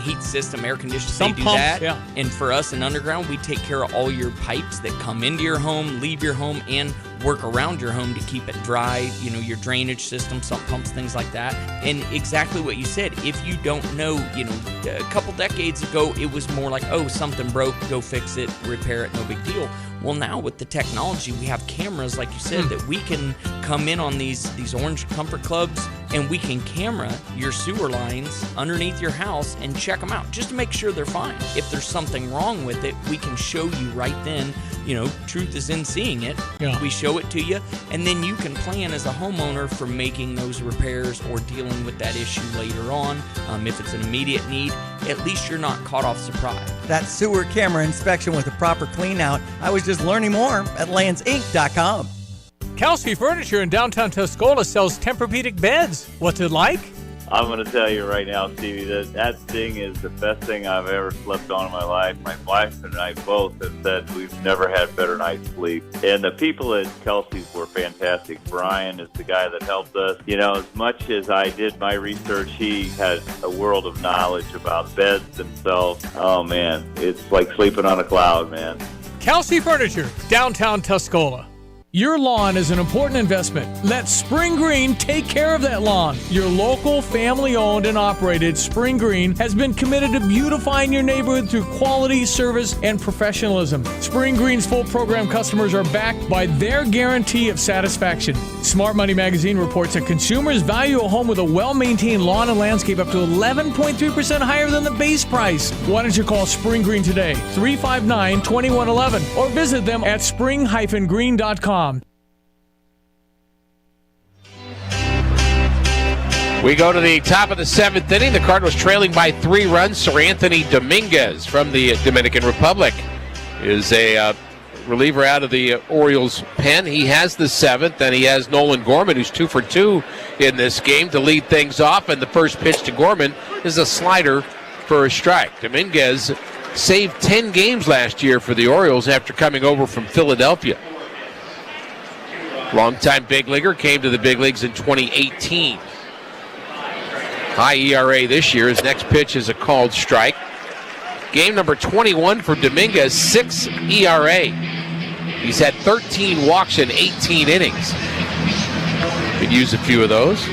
heat system, air conditioning, they do pumps, that. And for us in Underground, we take care of all your pipes that come into your home, leave your home, and work around your home to keep it dry, your drainage system, sump pumps, things like that. And exactly what you said, if you don't know, a couple decades ago, it was more like, oh, something broke, go fix it, repair it, no big deal. Well, now with the technology, we have cameras, like you said, that we can come in on these Orange Comfort Clubs, and we can camera your sewer lines underneath your house and check them out just to make sure they're fine. If there's something wrong with it, we can show you right then. Truth is in seeing it. Yeah. We show it to you, and then you can plan as a homeowner for making those repairs or dealing with that issue later on. If it's an immediate need, at least you're not caught off surprise. That sewer camera inspection with a proper clean out. I was just learning more at landsinc.com. Kelsey Furniture in downtown Tuscola sells Tempur-Pedic beds. What's it like? I'm going to tell you right now, Stevie, that thing is the best thing I've ever slept on in my life. My wife and I both have said we've never had better night's sleep. And the people at Kelsey's were fantastic. Brian is the guy that helped us. As much as I did my research, he had a world of knowledge about beds themselves. Oh, man, it's like sleeping on a cloud, man. Kelsey Furniture, downtown Tuscola. Your lawn is an important investment. Let Spring Green take care of that lawn. Your local, family-owned and operated Spring Green has been committed to beautifying your neighborhood through quality, service, and professionalism. Spring Green's full program customers are backed by their guarantee of satisfaction. Smart Money Magazine reports that consumers value a home with a well-maintained lawn and landscape up to 11.3% higher than the base price. Why don't you call Spring Green today, 359-2111, or visit them at spring-green.com. We go to the top of the 7th inning. The Cardinals trailing by 3 runs. Sir Anthony Dominguez from the Dominican Republic is a reliever out of the Orioles pen. He has the 7th, and he has Nolan Gorman, who's 2 for 2 in this game, to lead things off. And the first pitch to Gorman is a slider for a strike. Dominguez saved 10 games last year for the Orioles after coming over from Philadelphia. Longtime big leaguer, came to the big leagues in 2018. High ERA this year. His next pitch is a called strike. Game number 21 for Dominguez, 6 ERA. He's had 13 walks in 18 innings. Could use a few of those.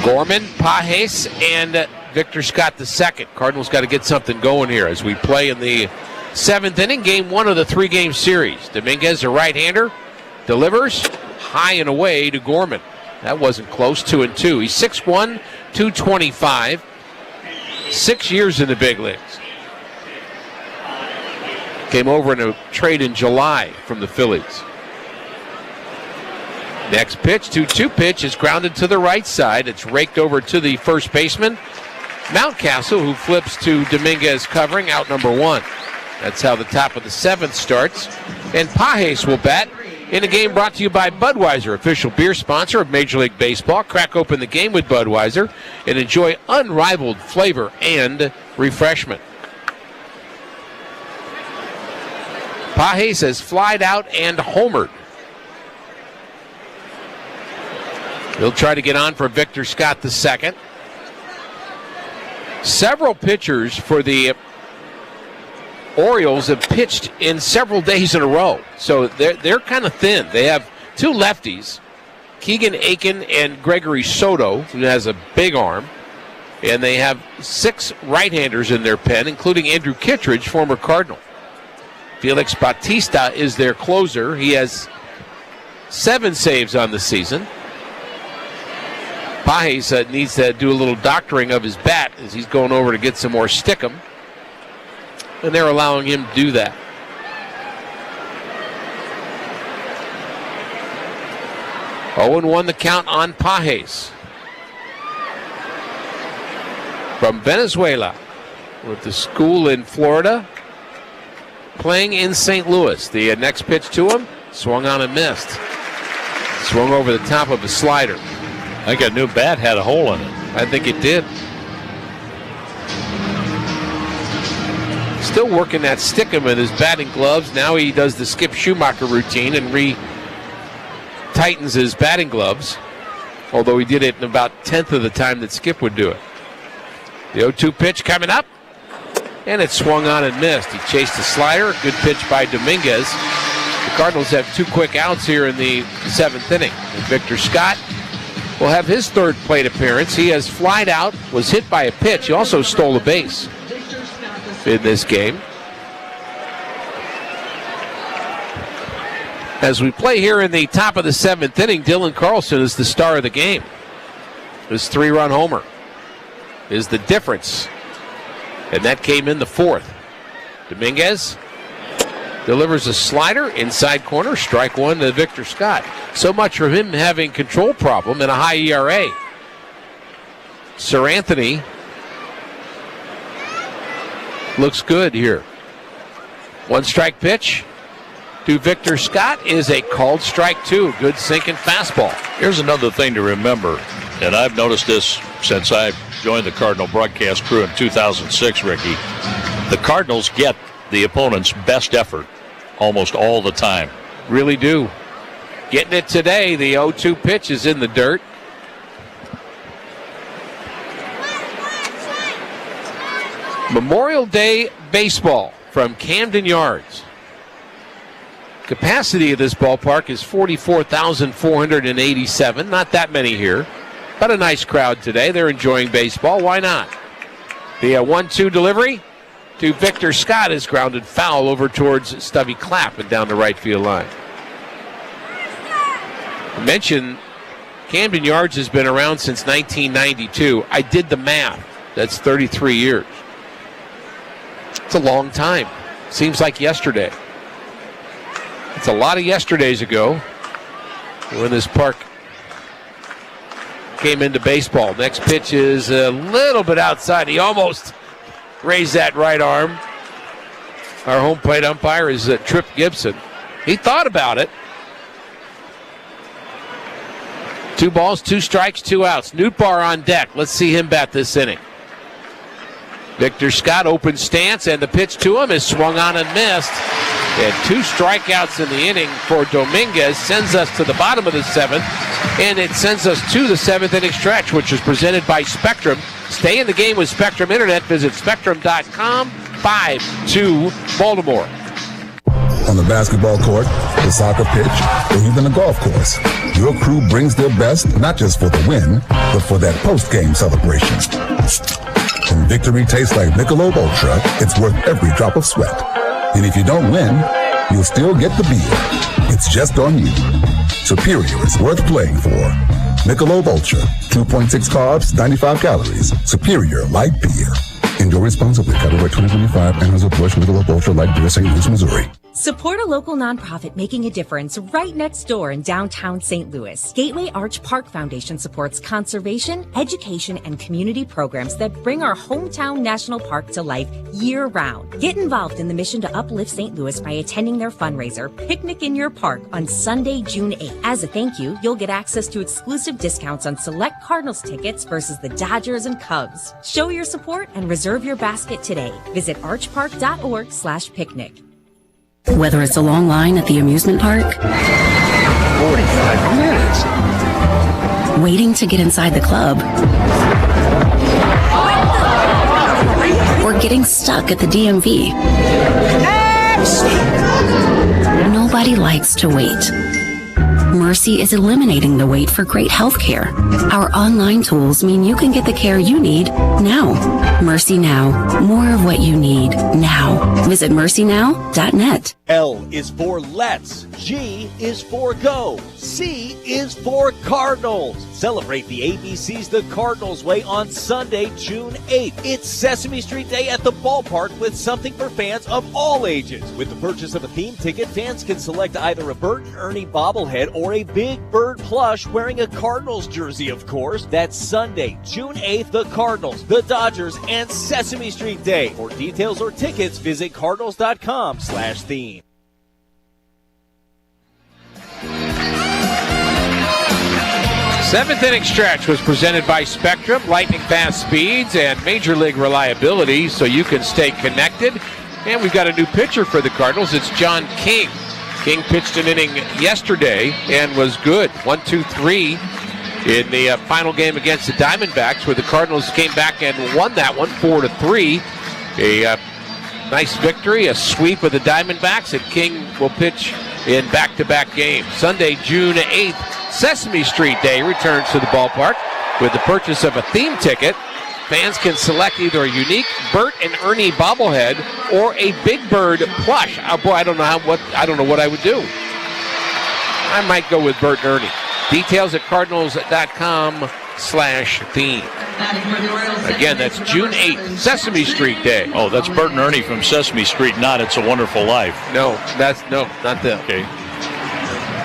Gorman, Pages, and Victor Scott II. Cardinals got to get something going here as we play in the 7th inning, game 1 of the 3-game series. Dominguez, a right-hander, delivers high and away to Gorman. That wasn't close, 2-2. He's 6'1", 225, 6 years in the big leagues. Came over in a trade in July from the Phillies. Next pitch, 2-2 pitch, is grounded to the right side. It's raked over to the first baseman, Mountcastle, who flips to Dominguez covering, out number 1. That's how the top of the 7th starts. And Pages will bat in a game brought to you by Budweiser, official beer sponsor of Major League Baseball. Crack open the game with Budweiser and enjoy unrivaled flavor and refreshment. Pages has flied out and homered. He'll try to get on for Victor Scott II. Several pitchers for the Orioles have pitched in several days in a row, so they're kind of thin. They have 2 lefties, Keegan Aiken and Gregory Soto, who has a big arm, and they have 6 right-handers in their pen, including Andrew Kittredge, former Cardinal. Felix Bautista is their closer. He has 7 saves on the season. Pages needs to do a little doctoring of his bat as he's going over to get some more stickum. And they're allowing him to do that. Oh, 0-1 the count on Pages. From Venezuela, with the school in Florida, playing in St. Louis. The next pitch to him, swung on and missed. Swung over the top of a slider. I think a new bat had a hole in it. I think it did. Still working that stickum in his batting gloves. Now he does the Skip Schumacher routine and tightens his batting gloves, although he did it in about 1/10 of the time that Skip would do it. The 0-2 pitch coming up, and it swung on and missed. He chased the slider. Good pitch by Dominguez. The Cardinals have 2 quick outs here in the 7th inning. And Victor Scott will have his 3rd plate appearance. He has flied out, was hit by a pitch. He also stole a base in this game. As we play here in the top of the 7th inning, Dylan Carlson is the star of the game. His 3-run homer is the difference, and that came in the 4th. Dominguez delivers a slider, inside corner, strike 1 to Victor Scott. So much for him having control problem and a high ERA. Sir Anthony looks good here. 1 strike pitch to Victor Scott is a called strike 2. Good sinking fastball. Here's another thing to remember, and I've noticed this since I joined the Cardinal broadcast crew in 2006, Ricky. The Cardinals get the opponent's best effort almost all the time. Really do. Getting it today. The 0-2 pitch is in the dirt. Memorial Day baseball from Camden Yards. Capacity of this ballpark is 44,487. Not that many here, but a nice crowd today. They're enjoying baseball. Why not? The 1-2 delivery to Victor Scott is grounded foul over towards Stubby Clapp and down the right field line. I mentioned Camden Yards has been around since 1992. I did the math. That's 33 years. It's a long time. Seems like yesterday. It's a lot of yesterdays ago when this park came into baseball. Next pitch is a little bit outside. He almost raised that right arm. Our home plate umpire is Trip Gibson. He thought about it. 2 balls, 2 strikes, 2 outs. Nootbaar on deck. Let's see him bat this inning. Victor Scott open stance, and the pitch to him is swung on and missed. And 2 strikeouts in the inning for Dominguez sends us to the bottom of the 7th, and it sends us to the 7th inning stretch, which is presented by Spectrum. Stay in the game with Spectrum Internet. Visit Spectrum.com. 5-2 Baltimore. On the basketball court, the soccer pitch, or even the golf course, your crew brings their best not just for the win, but for that post-game celebration. When victory tastes like Michelob Ultra, it's worth every drop of sweat. And if you don't win, you'll still get the beer. It's just on you. Superior is worth playing for. Michelob Ultra, 2.6 carbs, 95 calories. Superior light beer. Enjoy responsibly. Copyright 2025. Anheuser-Busch Michelob Ultra Light Beer, St. Louis, Missouri. Support a local nonprofit making a difference right next door in downtown St. Louis. Gateway Arch Park Foundation supports conservation, education, and community programs that bring our hometown national park to life year-round. Get involved in the mission to uplift St. Louis by attending their fundraiser, Picnic in Your Park, on Sunday, June 8th. As a thank you, you'll get access to exclusive discounts on select Cardinals tickets versus the Dodgers and Cubs. Show your support and reserve your basket today. Visit archpark.org/picnic. Whether it's a long line at the amusement park, 45 minutes. waiting to get inside the club, or getting stuck at the DMV. Nobody likes to wait. Mercy is eliminating the wait for great health care. Our online tools mean you can get the care you need now. Mercy Now. More of what you need now. Visit mercynow.net. L is for Let's. G is for Go. C is for Cardinals. Celebrate the ABC's The Cardinals Way on Sunday, June 8th. It's Sesame Street Day at the ballpark with something for fans of all ages. With the purchase of a theme ticket, fans can select either a Bert and Ernie bobblehead or a Big Bird plush wearing a Cardinals jersey, of course. That's Sunday, June 8th, the Cardinals, the Dodgers, and Sesame Street Day. For details or tickets, visit cardinals.com/theme. Seventh inning stretch was presented by Spectrum, lightning fast speeds and major league reliability so you can stay connected. And we've got a new pitcher for the Cardinals. It's John King. King pitched an inning yesterday and was good. 1-2-3 in the final game against the Diamondbacks, where the Cardinals came back and won that one 4-3. A nice victory, a sweep of the Diamondbacks, and King will pitch in back-to-back games. Sunday, June 8th, Sesame Street Day returns to the ballpark. With the purchase of a theme ticket, fans can select either a unique Bert and Ernie bobblehead or a Big Bird plush. Oh boy, I don't know what I would do. I might go with Bert and Ernie. Details at cardinals.com/theme. Again, that's June 8th, Sesame Street Day. Oh, that's Bert and Ernie from Sesame Street, not It's a Wonderful Life. No, not them. Okay.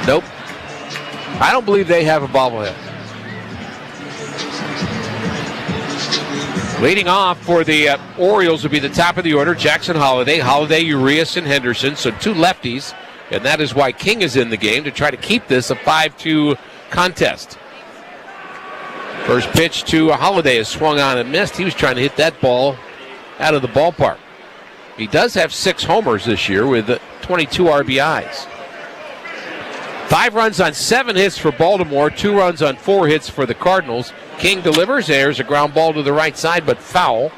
Nope. I don't believe they have a bobblehead. Leading off for the Orioles will be the top of the order, Jackson Holliday, Urias, and Henderson. So 2 lefties, and that is why King is in the game, to try to keep this a 5-2 contest. First pitch to Holliday is swung on and missed. He was trying to hit that ball out of the ballpark. He does have 6 homers this year with 22 RBIs. 5 runs on 7 hits for Baltimore, 2 runs on 4 hits for the Cardinals. King delivers. There's a ground ball to the right side, but foul.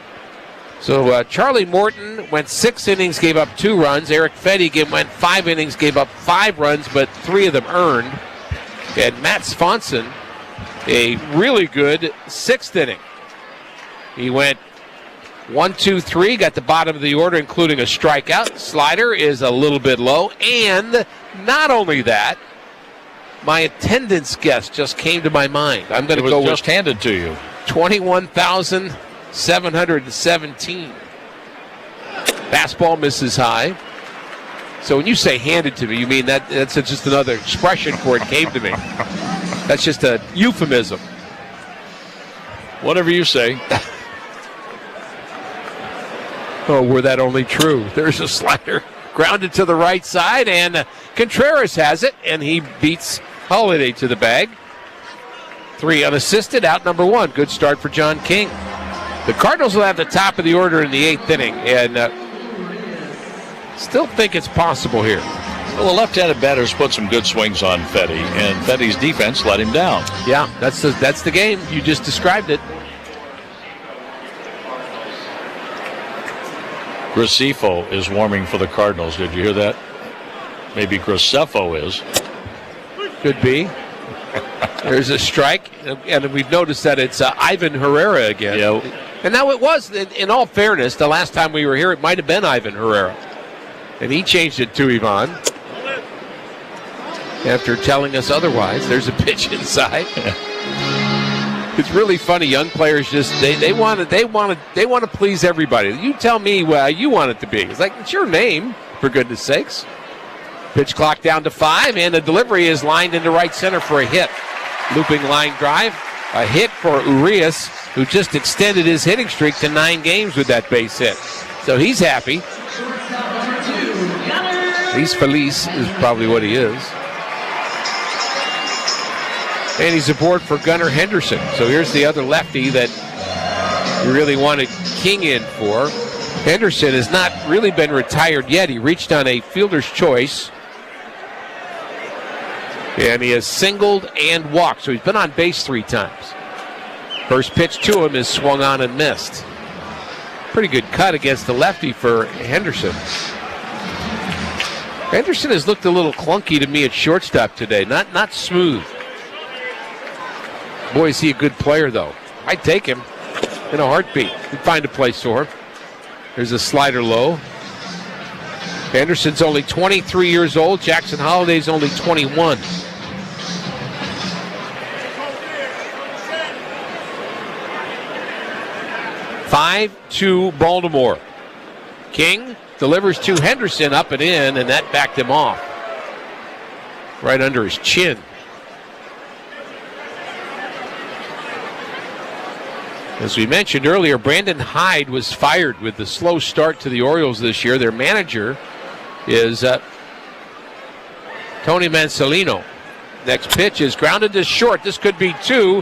So Charlie Morton went 6 innings, gave up 2 runs. Eric Fetty went 5 innings, gave up 5 runs, but 3 of them earned. And Matt Swanson, a really good 6th inning. He went 1, 2, 3, got the bottom of the order, including a strikeout. Slider is a little bit low. And not only that, my attendance guess just came to my mind. I'm going to go just handed to you. 21,717. Fastball misses high. So when you say handed to me, you mean that's just another expression for it came to me. That's just a euphemism. Whatever you say. Oh, were that only true. There's a slider grounded to the right side, and Contreras has it, and he beats Holiday to the bag. 3 unassisted, out number 1. Good start for John King. The Cardinals will have the top of the order in the 8th inning, and still think it's possible here. Well, the left-handed batters put some good swings on Fetty, and Fetty's defense let him down. Yeah, that's the game. You just described it. Graceffo is warming for the Cardinals. Did you hear that? Maybe Graceffo is. Could be. There's a strike, and we've noticed that it's Ivan Herrera again. Yeah. And now it was, in all fairness, the last time we were here, it might have been Ivan Herrera. And he changed it to Ivan after telling us otherwise. There's a pitch inside. It's really funny. Young players just they want to please everybody. You tell me what you want it to be. It's like, it's your name, for goodness sakes. Pitch clock down to 5, and the delivery is lined into right center for a hit. Looping line drive, a hit for Urias, who just extended his hitting streak to 9 games with that base hit. So he's happy. He's feliz is probably what he is. And he's aboard for Gunnar Henderson. So here's the other lefty that we really wanted King in for. Henderson has not really been retired yet. He reached on a fielder's choice. And he has singled and walked. So he's been on base 3 times. First pitch to him is swung on and missed. Pretty good cut against the lefty for Henderson. Henderson has looked a little clunky to me at shortstop today. Not smooth. Boy, is he a good player, though. I'd take him in a heartbeat. You'd find a place for him. There's a slider low. Henderson's only 23 years old. Jackson Holliday's only 21. (5-2) Baltimore. King delivers to Henderson, up and in, and that backed him off. Right under his chin. As we mentioned earlier, Brandon Hyde was fired with the slow start to the Orioles this year. Their manager is Tony Mansolino. Next pitch is grounded to short. This could be 2.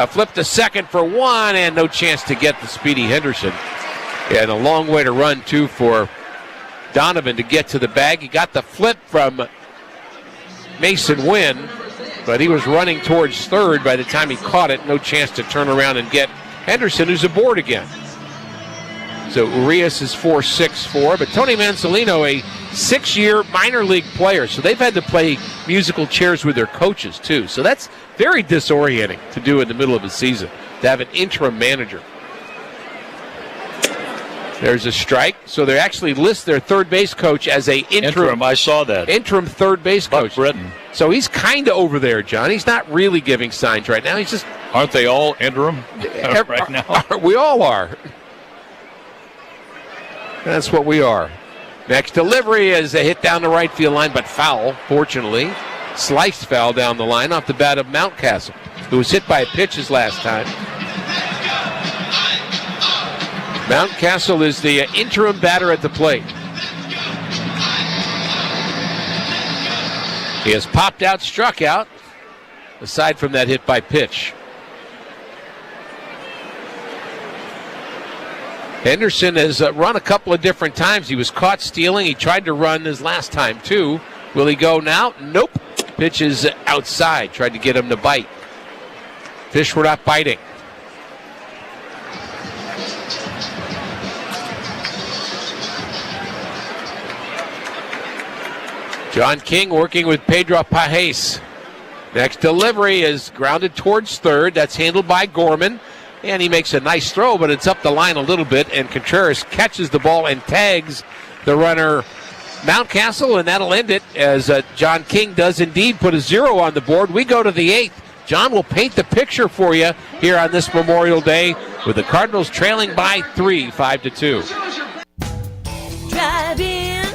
Flip to second for 1, and no chance to get the speedy Henderson. And a long way to run, too, for Donovan to get to the bag. He got the flip from Mason Wynn, but he was running towards third by the time he caught it. No chance to turn around and get Henderson, who's aboard again. So Urias is 4.64, but Tony Mansolino, a 6-year minor league player, so they've had to play musical chairs with their coaches too. So that's very disorienting to do in the middle of a season, to have an interim manager. There's a strike. So they actually list their third base coach as a interim. I saw that. Interim third base coach. Buck Britton. So he's kind of over there, John. He's not really giving signs right now. He's just. Aren't they all interim right now? We all are. That's what we are. Next delivery is a hit down the right field line, but foul, fortunately. Sliced foul down the line off the bat of Mountcastle, who was hit by a pitch his last time. Mountcastle is the interim batter at the plate. He has popped out, struck out, aside from that hit by pitch. Henderson has run a couple of different times. He was caught stealing. He tried to run his last time, too. Will he go now? Nope. Pitch is outside. Tried to get him to bite. Fish were not biting. John King working with Pedro Pajes. Next delivery is grounded towards third. That's handled by Gorman. And he makes a nice throw, but it's up the line a little bit. And Contreras catches the ball and tags the runner Mountcastle, and that'll end it as John King does indeed put a 0 on the board. We go to the 8th. John will paint the picture for you here on this Memorial Day with the Cardinals trailing by 3, 5-2. Drive in,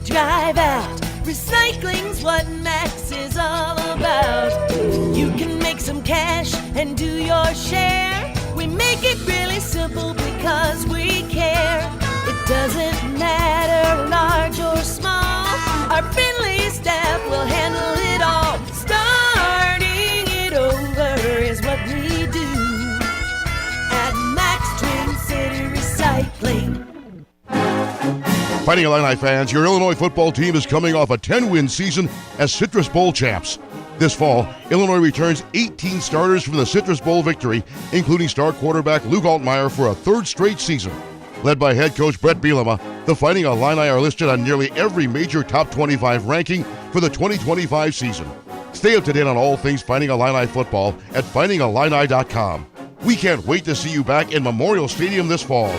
drive out. Recycling's what Max is all about. You can make some cash and do your share. We make it really simple because we care. It doesn't matter large or small. Our friendly staff will handle it all. Starting it over is what we do at Max Twin City Recycling. Fighting Illini fans, your Illinois football team is coming off a 10-win season as Citrus Bowl champs. This fall, Illinois returns 18 starters from the Citrus Bowl victory, including star quarterback Luke Altmaier for a third straight season. Led by head coach Brett Bielema, the Fighting Illini are listed on nearly every major top 25 ranking for the 2025 season. Stay up to date on all things Fighting Illini football at fightingillini.com. We can't wait to see you back in Memorial Stadium this fall.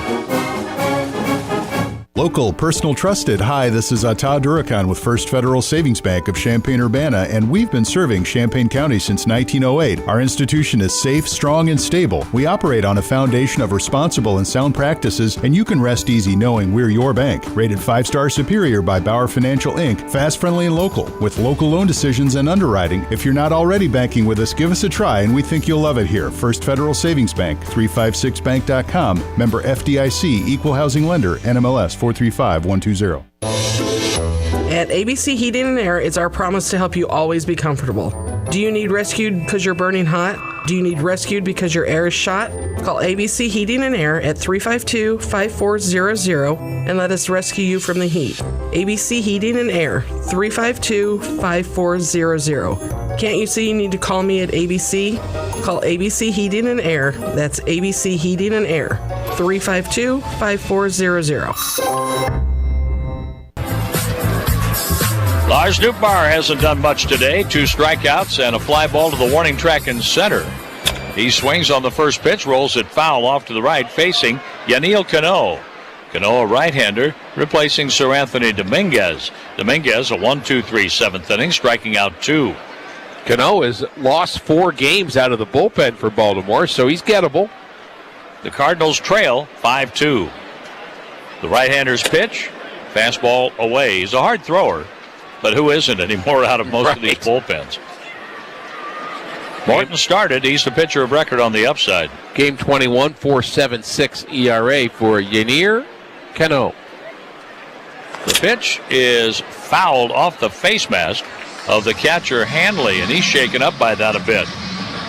Local, personal, trusted. Hi, this is Ata Durakan with First Federal Savings Bank of Champaign-Urbana, and we've been serving Champaign County since 1908. Our institution is safe, strong, and stable. We operate on a foundation of responsible and sound practices, and you can rest easy knowing we're your bank. Rated 5-star superior by Bauer Financial Inc., fast, friendly, and local, with local loan decisions and underwriting. If you're not already banking with us, give us a try, and we think you'll love it here. First Federal Savings Bank, 356bank.com, member FDIC, equal housing lender, NMLS 435120. At ABC Heating and Air, it's our promise to help you always be comfortable. Do you need rescued because you're burning hot? Do you need rescued because your air is shot? Call ABC Heating and Air at 352-5400 and let us rescue you from the heat. ABC Heating and Air, 352-5400. Can't you see you need to call me at ABC? Call ABC Heating and Air. That's ABC Heating and Air, 352-5400. Lars Nootbaar hasn't done much today. 2 strikeouts and a fly ball to the warning track in center. He swings on the first pitch, rolls it foul off to the right, facing Yaniel Cano. Cano, a right-hander, replacing Sir Anthony Dominguez. Dominguez, a 1-2-3 7th inning, striking out 2. Cano has lost 4 games out of the bullpen for Baltimore, so he's gettable. The Cardinals trail 5-2. The right-hander's pitch, fastball away. He's a hard thrower, but who isn't anymore out of most of these bullpens? Morton started. He's the pitcher of record on the upside. Game 21, 4.76 ERA for Yanier Cano. The pitch is fouled off the face mask of the catcher Hanley, and he's shaken up by that a bit.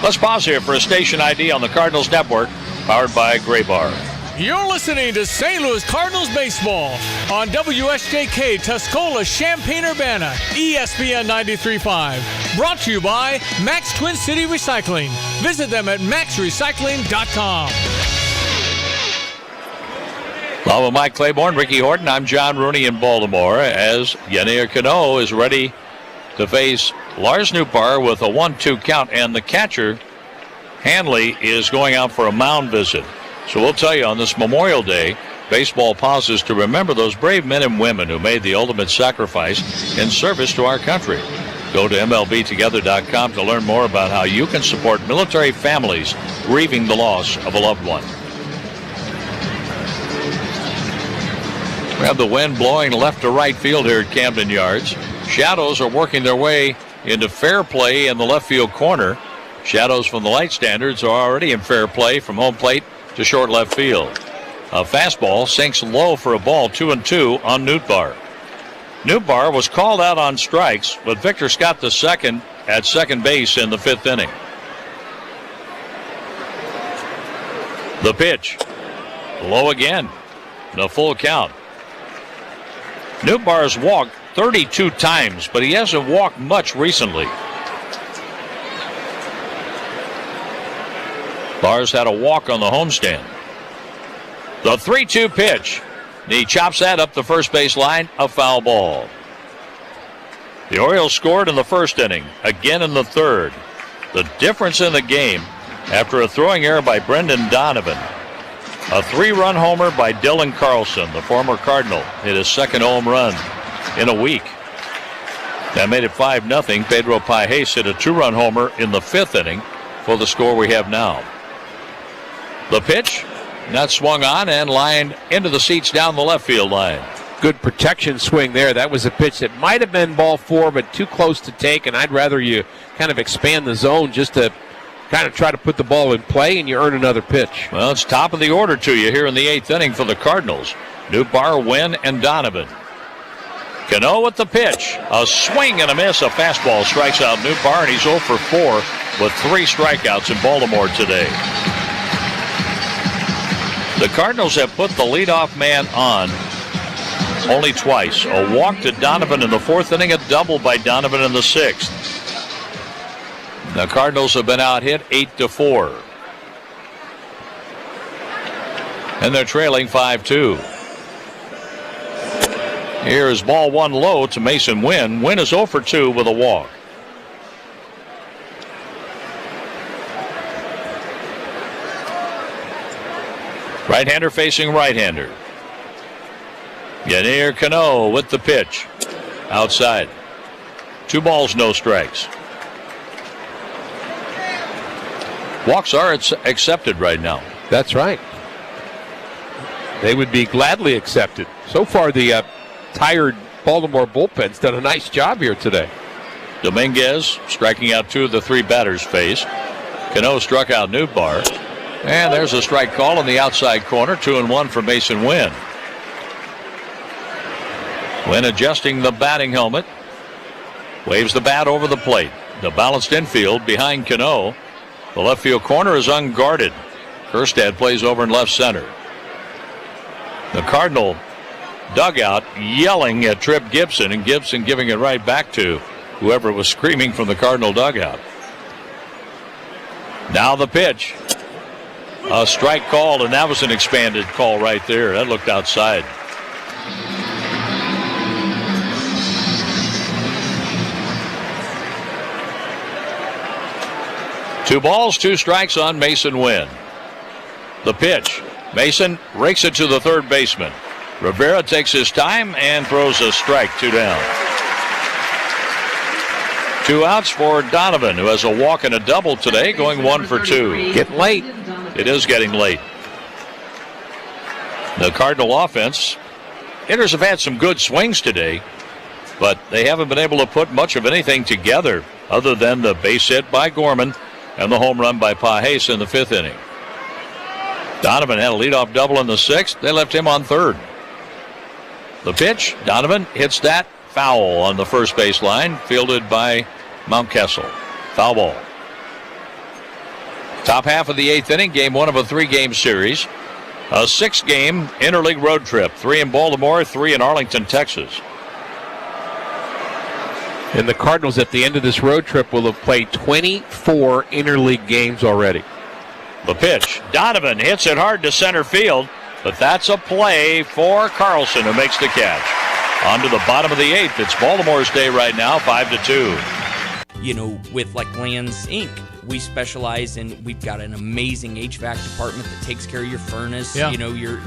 Let's pause here for a station ID on the Cardinals Network, powered by Graybar. You're listening to St. Louis Cardinals baseball on WSJK Tuscola, Champaign-Urbana, ESPN 93.5. Brought to you by Max Twin City Recycling. Visit them at maxrecycling.com. Along with Mike Claiborne, Ricky Horton, I'm John Rooney in Baltimore as Yanier Cano is ready to face Lars Nootbaar with a 1-2 count, and the catcher Hanley is going out for a mound visit. So we'll tell you on this Memorial Day, baseball pauses to remember those brave men and women who made the ultimate sacrifice in service to our country. Go to MLBtogether.com to learn more about how you can support military families grieving the loss of a loved one. We have the wind blowing left to right field here at Camden Yards. Shadows are working their way into fair play in the left field corner. Shadows from the light standards are already in fair play from home plate to short left field. A fastball sinks low for a ball, 2-2 on Nootbaar. Nootbaar was called out on strikes, but Victor Scott II at second base in the 5th inning. The pitch, low again, the full count. Nootbaar's walked 32 times, but he hasn't walked much recently. Bars had a walk on the homestand. The 3-2 pitch. He chops that up the first base line, a foul ball. The Orioles scored in the first inning, again in the third. The difference in the game after a throwing error by Brendan Donovan. A 3-run homer by Dylan Carlson, the former Cardinal, hit his second home run in a week. That made it 5-0. Pedro Pages hit a 2-run homer in the 5th inning for the score we have now. The pitch, not swung on and lined into the seats down the left field line. Good protection swing there. That was a pitch that might have been ball 4, but too close to take, and I'd rather you kind of expand the zone just to kind of try to put the ball in play, and you earn another pitch. Well, it's top of the order to you here in the 8th inning for the Cardinals. Nootbaar, Wynn, and Donovan. Cano with the pitch. A swing and a miss. A fastball strikes out Nootbaar, and he's 0 for 4 with 3 strikeouts in Baltimore today. The Cardinals have put the leadoff man on only twice. A walk to Donovan in the 4th inning, a double by Donovan in the 6th. The Cardinals have been out hit 8-4. And they're trailing 5-2. Here's ball 1 low to Mason Wynn. Wynn is 0 for 2 with a walk. Right-hander facing right-hander. Yennier Cano with the pitch. Outside. 2 balls, no strikes. Walks are accepted right now. That's right. They would be gladly accepted. So far, the tired Baltimore bullpen's done a nice job here today. Dominguez striking out 2 of the 3 batters faced. Cano struck out Nootbaar. And there's a strike call in the outside corner. 2-1 for Mason Wynn. Wynn adjusting the batting helmet. Waves the bat over the plate. The balanced infield behind Cano. The left field corner is unguarded. Kjerstad plays over in left center. The Cardinal dugout yelling at Trip Gibson, and Gibson giving it right back to whoever was screaming from the Cardinal dugout. Now the pitch. A strike called, and that was an expanded call right there. That looked outside. Two balls, 2 strikes on Mason Wynn. The pitch. Mason rakes it to the third baseman. Rivera takes his time and throws a strike. 2 down. 2 outs for Donovan, who has a walk and a double today, going 1 for 2. Getting late. It is getting late. The Cardinal offense, hitters have had some good swings today, but they haven't been able to put much of anything together other than the base hit by Gorman and the home run by Pages in the 5th inning. Donovan had a leadoff double in the 6th. They left him on third. The pitch, Donovan hits that foul on the first base line, fielded by Mountcastle. Foul ball. Top half of the 8th inning, game 1 of a 3-game series. A 6-game interleague road trip. 3 in Baltimore, 3 in Arlington, Texas. And the Cardinals at the end of this road trip will have played 24 interleague games already. The pitch. Donovan hits it hard to center field, but that's a play for Carlson, who makes the catch. On to the bottom of the 8th. It's Baltimore's day right now, 5-2. You know, with like Lands Inc., we specialize in, we've got an amazing HVAC department that takes care of your furnace, you know, your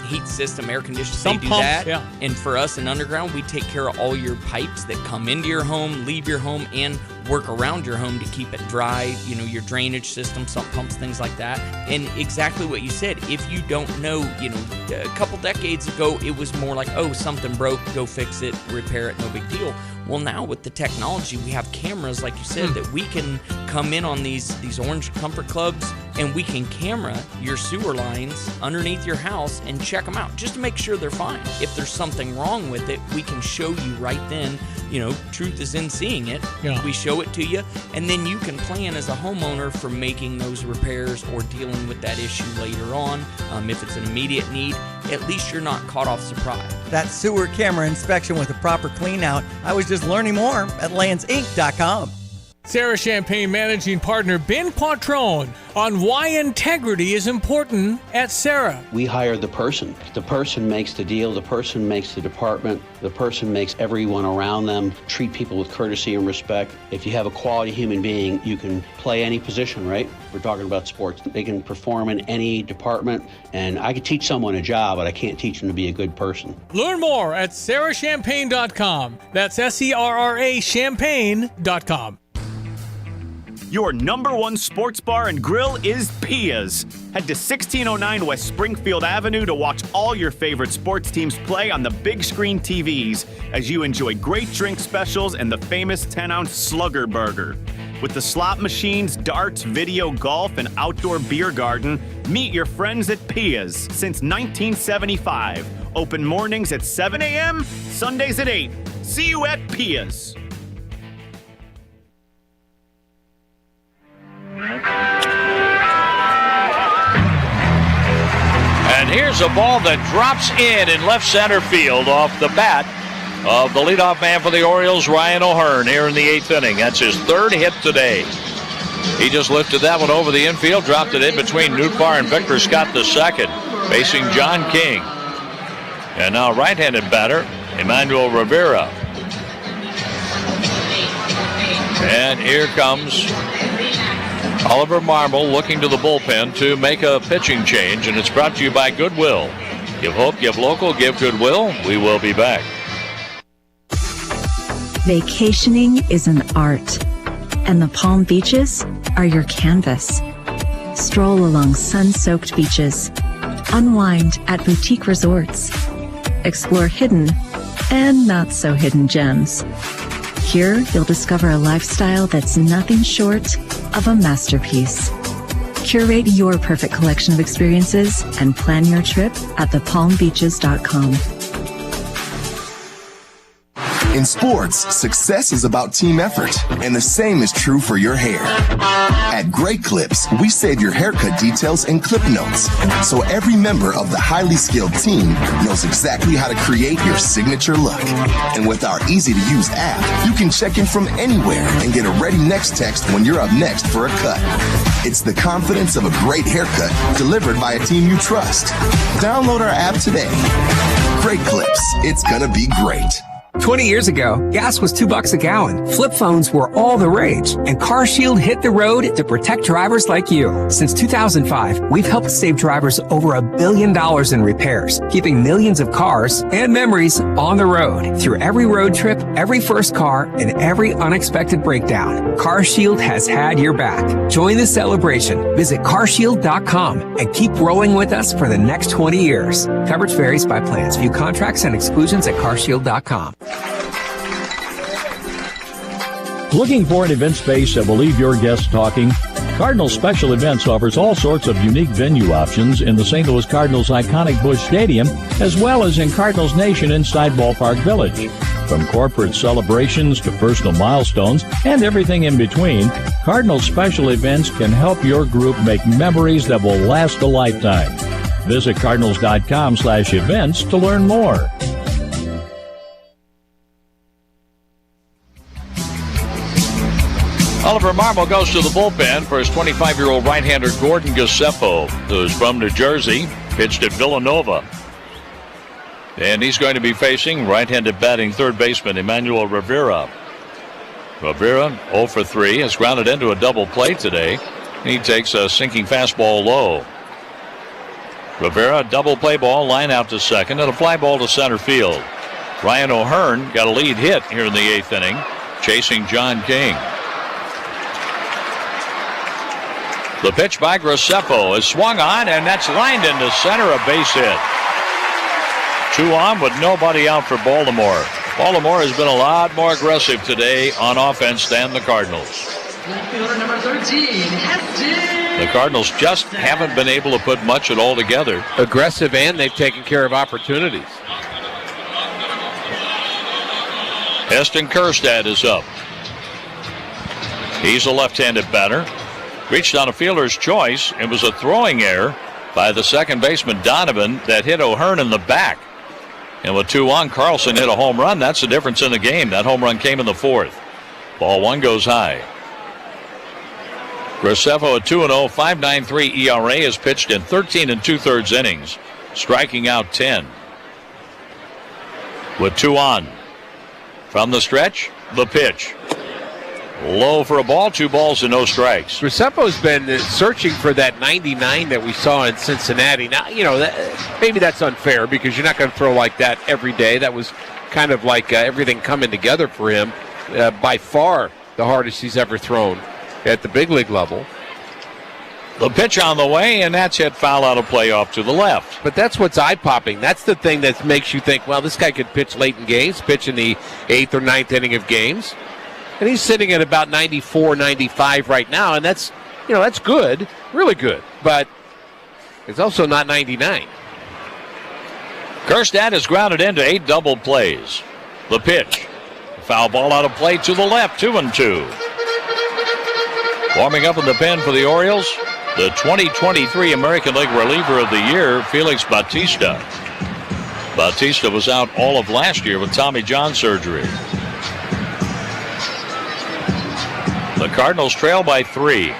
heat system, air conditioning. They do that. Yeah. And for us in Underground, we take care of all your pipes that come into your home, leave your home, and work around your home to keep it dry, you know, your drainage system, sump pumps, things like that. And exactly what you said, if you don't know, you know, a couple decades ago, it was more like, oh, something broke, go fix it, repair it, no big deal. Well, now with the technology, we have cameras, like you said, that we can come in on these Orange Comfort Clubs, and we can camera your sewer lines underneath your house and check them out just to make sure they're fine. If there's something wrong with it, we can show you right then. You know, truth is in seeing it. Yeah. We show it to you, and then you can plan as a homeowner for making those repairs or dealing with that issue later on. If it's an immediate need, at least you're not caught off surprise. That sewer camera inspection with a proper clean out. I was just learning more at landsinc.com. Sarah Champagne Managing Partner Ben Quattrone on why integrity is important at Sarah. We hire the person. The person makes the deal. The person makes the department. The person makes everyone around them treat people with courtesy and respect. If you have a quality human being, you can play any position, right? We're talking about sports. They can perform in any department, and I could teach someone a job, but I can't teach them to be a good person. Learn more at sarahchampagne.com. That's SERRA champagne.com. Your number one sports bar and grill is Pia's. Head to 1609 West Springfield Avenue to watch all your favorite sports teams play on the big screen TVs as you enjoy great drink specials and the famous 10-ounce Slugger Burger. With the slot machines, darts, video, golf, and outdoor beer garden, meet your friends at Pia's since 1975. Open mornings at 7 a.m., Sundays at 8. See you at Pia's. And here's a ball that drops in left center field off the bat of the leadoff man for the Orioles, Ryan O'Hearn, here in the 8th inning. That's his 3rd hit today. He just lifted that one over the infield, dropped it in between Nootbaar and Victor Scott II, facing John King. And now right-handed batter, Emmanuel Rivera. And here comes Oliver Marmol looking to the bullpen to make a pitching change, and it's brought to you by Goodwill. Give hope, give local, give Goodwill. We will be back. Vacationing is an art, and the Palm Beaches are your canvas. Stroll along sun-soaked beaches. Unwind at boutique resorts. Explore hidden and not so hidden gems. Here, you'll discover a lifestyle that's nothing short of a masterpiece. Curate your perfect collection of experiences and plan your trip at thepalmbeaches.com. In sports, success is about team effort, and the same is true for your hair. At Great Clips, we save your haircut details in clip notes, so every member of the highly skilled team knows exactly how to create your signature look. And with our easy-to-use app, you can check in from anywhere and get a ready next text when you're up next for a cut. It's the confidence of a great haircut delivered by a team you trust. Download our app today. Great Clips. It's gonna be great. 20 years ago, gas was $2 a gallon. Flip phones were all the rage, and CarShield hit the road to protect drivers like you. Since 2005, we've helped save drivers over $1 billion in repairs, keeping millions of cars and memories on the road. Through every road trip, every first car, and every unexpected breakdown, CarShield has had your back. Join the celebration. Visit carshield.com and keep rolling with us for the next 20 years. Coverage varies by plans. View contracts and exclusions at carshield.com. Looking for an event space that will leave your guests talking? Cardinals Special Events offers all sorts of unique venue options in the St. Louis Cardinals' iconic Busch Stadium, as well as in Cardinals Nation inside Ballpark Village. From corporate celebrations to personal milestones and everything in between, Cardinals Special Events can help your group make memories that will last a lifetime. Visit cardinals.com/events to learn more. Oliver Marmol goes to the bullpen for his 25-year-old right-hander Gordon Giuseppe, who's from New Jersey, pitched at Villanova. And he's going to be facing right-handed batting third baseman Emmanuel Rivera. Rivera, 0 for 3, has grounded into a double play today. He takes a sinking fastball low. Rivera, double play ball, line out to second, and a fly ball to center field. Ryan O'Hearn got a lead hit here in the 8th inning, chasing John King. The pitch by Gracefo is swung on, and that's lined into center, a base hit. 2 on with nobody out for Baltimore. Baltimore has been a lot more aggressive today on offense than the Cardinals. Number 13, The Cardinals just haven't been able to put much at all together. Aggressive, and they've taken care of opportunities. Heston Kjerstad is up. He's a left-handed batter. Reached on a fielder's choice. It was a throwing error by the second baseman Donovan that hit O'Hearn in the back. And with 2 on, Carlson hit a home run. That's the difference in the game. That home run came in the 4th. Ball 1 goes high. Graceffo, a 2-0, 5.93 ERA, has pitched in 13 2/3 innings, striking out 10. With 2 on. From the stretch, the pitch. Low for a ball, 2 balls and no strikes. Graceffo's been searching for that 99 that we saw in Cincinnati. Now, maybe that's unfair because you're not going to throw like that every day. That was kind of like everything coming together for him. By far the hardest he's ever thrown at the big league level. The pitch on the way, and that's hit foul out of play off to the left. But that's what's eye-popping. That's the thing that makes you think, well, this guy could pitch late in games, pitch in the 8th or 9th inning of games. And he's sitting at about 94, 95 right now, and that's good, really good. But it's also not 99. Kjerstad is grounded into 8 double plays. The pitch. Foul ball out of play to the left, 2-2. Warming up in the pen for the Orioles, the 2023 American League Reliever of the Year, Felix Bautista. Bautista was out all of last year with Tommy John surgery. The Cardinals trail by 3.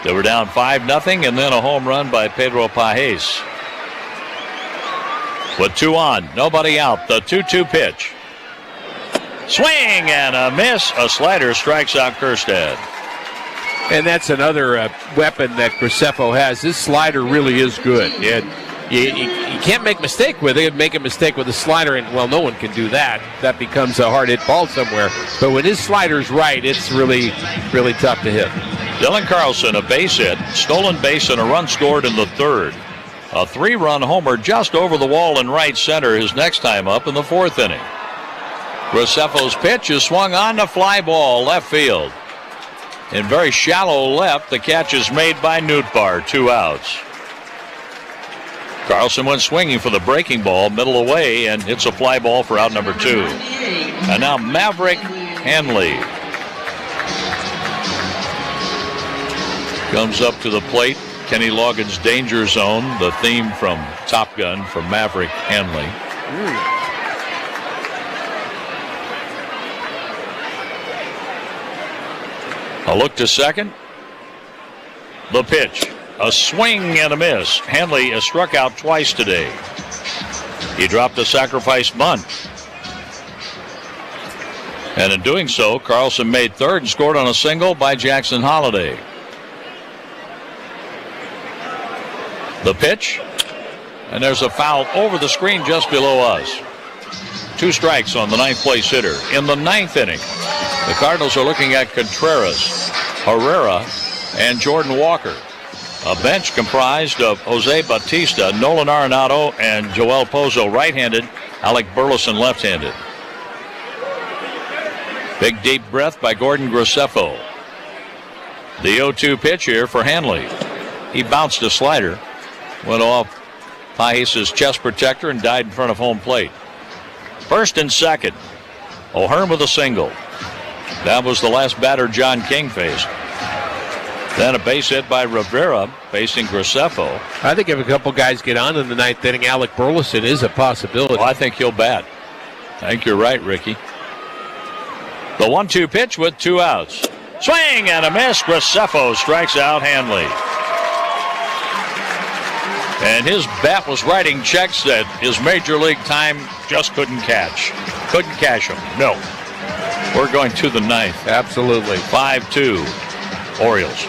They were down 5-0, and then a home run by Pedro Pages. With 2 on, nobody out, the 2-2 pitch. Swing and a miss. A slider strikes out Kjerstad. And that's another weapon that Graceffo has. This slider really is good. And you can't make a mistake with it. Make a mistake with the slider, and, well, no one can do that. That becomes a hard-hit ball somewhere. But when his slider's right, it's really, really tough to hit. Dylan Carlson, a base hit, stolen base, and a run scored in the 3rd. A 3-run homer just over the wall in right center his next time up in the 4th inning. Graceffo's pitch is swung on to fly ball left field. In very shallow left, the catch is made by Nootbaar, 2 outs. Carlson went swinging for the breaking ball, middle away, and hits a fly ball for out number 2. And now Maverick Hanley comes up to the plate. Kenny Loggins' Danger Zone, the theme from Top Gun for Maverick Hanley. A look to second. The pitch. A swing and a miss. Hanley has struck out twice today. He dropped a sacrifice bunt. And in doing so, Carlson made 3rd and scored on a single by Jackson Holliday. The pitch. And there's a foul over the screen just below us. 2 strikes on the 9th place hitter. In the 9th inning, the Cardinals are looking at Contreras, Herrera, and Jordan Walker. A bench comprised of Jose Bautista, Nolan Arenado, and Joel Pozo right-handed, Alec Burleson left-handed. Big deep breath by Gordon Graceffo. The 0-2 pitch here for Hanley. He bounced a slider, went off Pages' chest protector, and died in front of home plate. First and second. O'Hearn with a single. That was the last batter John King faced. Then a base hit by Rivera facing Graceffo. I think if a couple guys get on in the 9th inning, Alec Burleson is a possibility. Well, I think he'll bat. I think you're right, Ricky. The 1-2 pitch with 2 outs. Swing and a miss. Graceffo strikes out Hanley. And his bat was writing checks that his major league time just couldn't catch. Couldn't cash them. No. We're going to the 9th. Absolutely. 5-2. Orioles.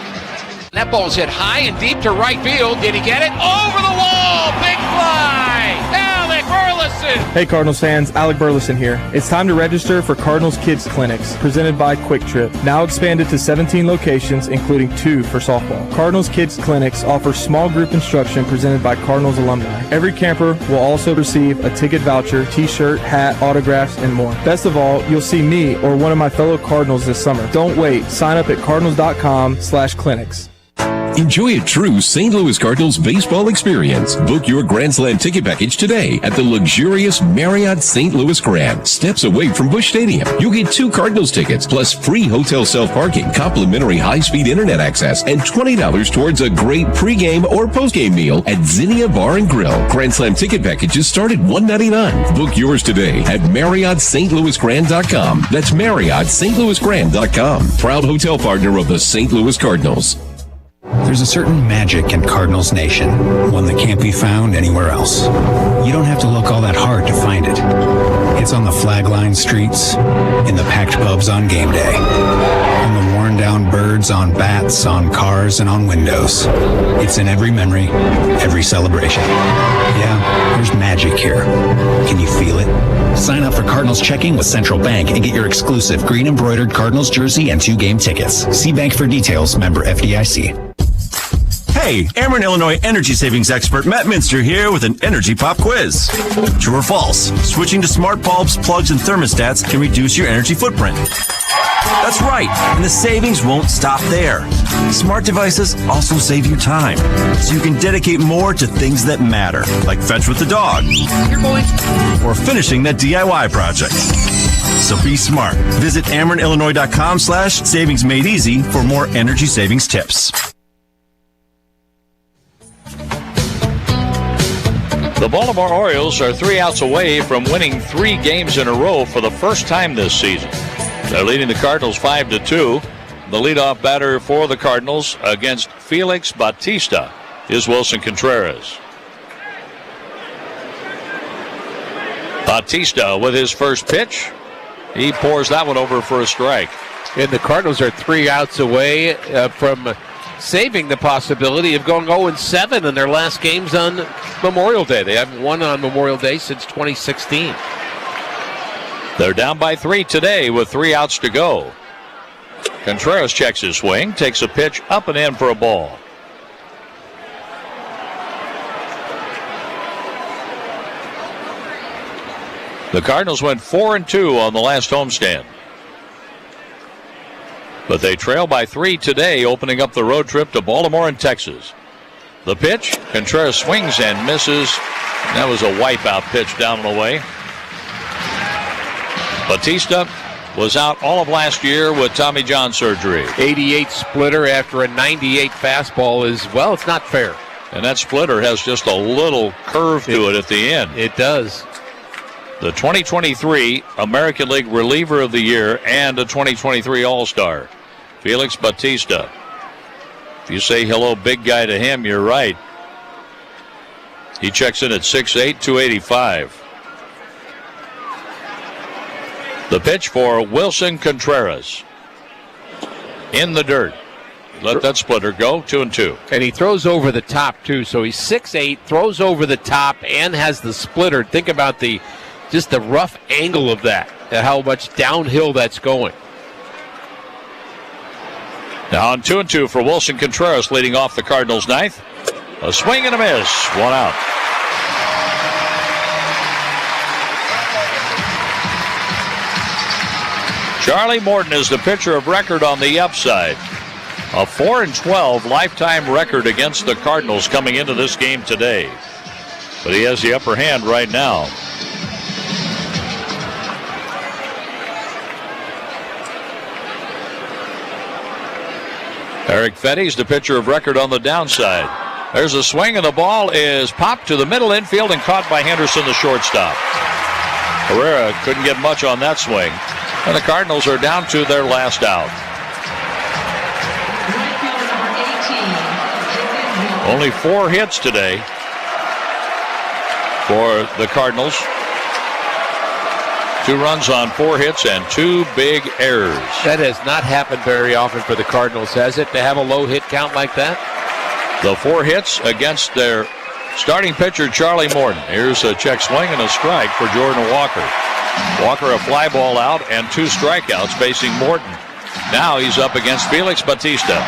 That ball's hit high and deep to right field. Did he get it? Over the wall! Big fly! Alec Burleson! Hey Cardinals fans, Alec Burleson here. It's time to register for Cardinals Kids Clinics, presented by Quick Trip. Now expanded to 17 locations, including 2 for softball. Cardinals Kids Clinics offer small group instruction presented by Cardinals alumni. Every camper will also receive a ticket voucher, t-shirt, hat, autographs, and more. Best of all, you'll see me or one of my fellow Cardinals this summer. Don't wait. Sign up at cardinals.com/clinics. Enjoy a true St. Louis Cardinals baseball experience. Book your Grand Slam ticket package today at the luxurious Marriott St. Louis Grand, steps away from Busch Stadium. You'll get 2 Cardinals tickets plus free hotel self-parking, complimentary high-speed internet access, and $20 towards a great pregame or postgame meal at Zinnia Bar and Grill. Grand Slam ticket packages start at $199. Book yours today at MarriottStLouisGrand.com. That's MarriottStLouisGrand.com. Proud hotel partner of the St. Louis Cardinals. There's a certain magic in Cardinals Nation, one that can't be found anywhere else. You don't have to look all that hard to find it. It's on the flag-lined streets, in the packed pubs on game day, on the worn-down birds on bats, on cars, and on windows. It's in every memory, every celebration. Yeah, there's magic here. Can you feel it? Sign up for Cardinals Checking with Central Bank and get your exclusive green embroidered Cardinals jersey and 2 game tickets. See Bank for details, member FDIC. Hey, Ameren, Illinois energy savings expert Matt Minster here with an Energy Pop quiz. True or false? Switching to smart bulbs, plugs, and thermostats can reduce your energy footprint. That's right, and the savings won't stop there. Smart devices also save you time, so you can dedicate more to things that matter, like fetch with the dog, or finishing that DIY project. So be smart. Visit AmerenIllinois.com/savingsmadeeasy for more energy savings tips. The Baltimore Orioles are 3 outs away from winning 3 games in a row for the first time this season. They're leading the Cardinals 5-2. The leadoff batter for the Cardinals against Felix Bautista is Wilson Contreras. Bautista with his first pitch. He pours that one over for a strike. And the Cardinals are 3 outs away from saving the possibility of going 0-7 in their last games on Memorial Day. They haven't won on Memorial Day since 2016. They're down by 3 today with 3 outs to go. Contreras checks his swing, takes a pitch up and in for a ball. The Cardinals went 4-2 on the last homestand. But they trail by 3 today, opening up the road trip to Baltimore and Texas. The pitch, Contreras swings and misses. That was a wipeout pitch down and away. Bautista was out all of last year with Tommy John surgery. 88 splitter after a 98 fastball is, well, it's not fair. And that splitter has just a little curve to it at the end. It does. The 2023 American League Reliever of the Year and a 2023 All-Star, Felix Bautista. If you say hello, big guy to him, you're right. He checks in at 6'8", 285. The pitch for Wilson Contreras. In the dirt. Let that splitter go, 2-2. And he throws over the top, too. So he's 6'8", throws over the top, and has the splitter. Think about just the rough angle of that, and how much downhill that's going. Now on 2-2 for Wilson Contreras, leading off the Cardinals' ninth. A swing and a miss. 1 out. Charlie Morton is the pitcher of record on the upside. A 4-12 lifetime record against the Cardinals coming into this game today. But he has the upper hand right now. Eric Fetty's the pitcher of record on the downside. There's a swing, and the ball is popped to the middle infield and caught by Henderson, the shortstop. Herrera couldn't get much on that swing, and the Cardinals are down to their last out. Only 4 hits today for the Cardinals. 2 runs on 4 hits and 2 big errors. That has not happened very often for the Cardinals, has it, to have a low hit count like that? The 4 hits against their starting pitcher, Charlie Morton. Here's a check swing and a strike for Jordan Walker. Walker a fly ball out and 2 strikeouts facing Morton. Now he's up against Felix Bautista.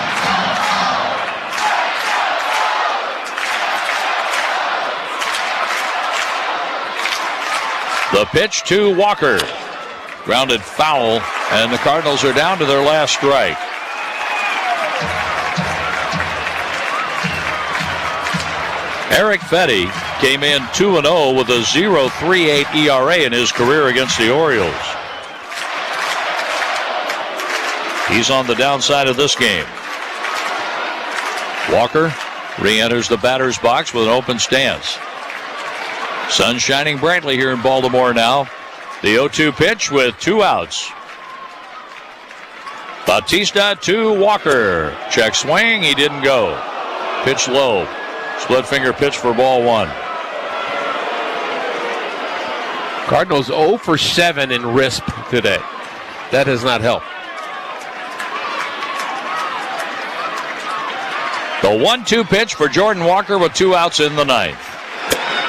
The pitch to Walker. Grounded foul, and the Cardinals are down to their last strike. Eric Fetty came in 2-0 with a 0.38 ERA in his career against the Orioles. He's on the downside of this game. Walker re-enters the batter's box with an open stance. Sun shining brightly here in Baltimore now. The 0-2 pitch with 2 outs. Bautista to Walker. Check swing. He didn't go. Pitch low. Split finger pitch for ball 1. Cardinals 0 for 7 in RISP today. That has not helped. The 1-2 pitch for Jordan Walker with 2 outs in the 9th.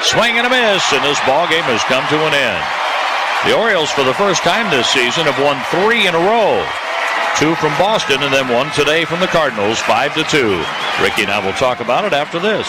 Swing and a miss, and this ball game has come to an end. The Orioles, for the first time this season, have won 3 in a row. 2 from Boston, and then 1 today from the Cardinals, 5-2. Ricky and I will talk about it after this.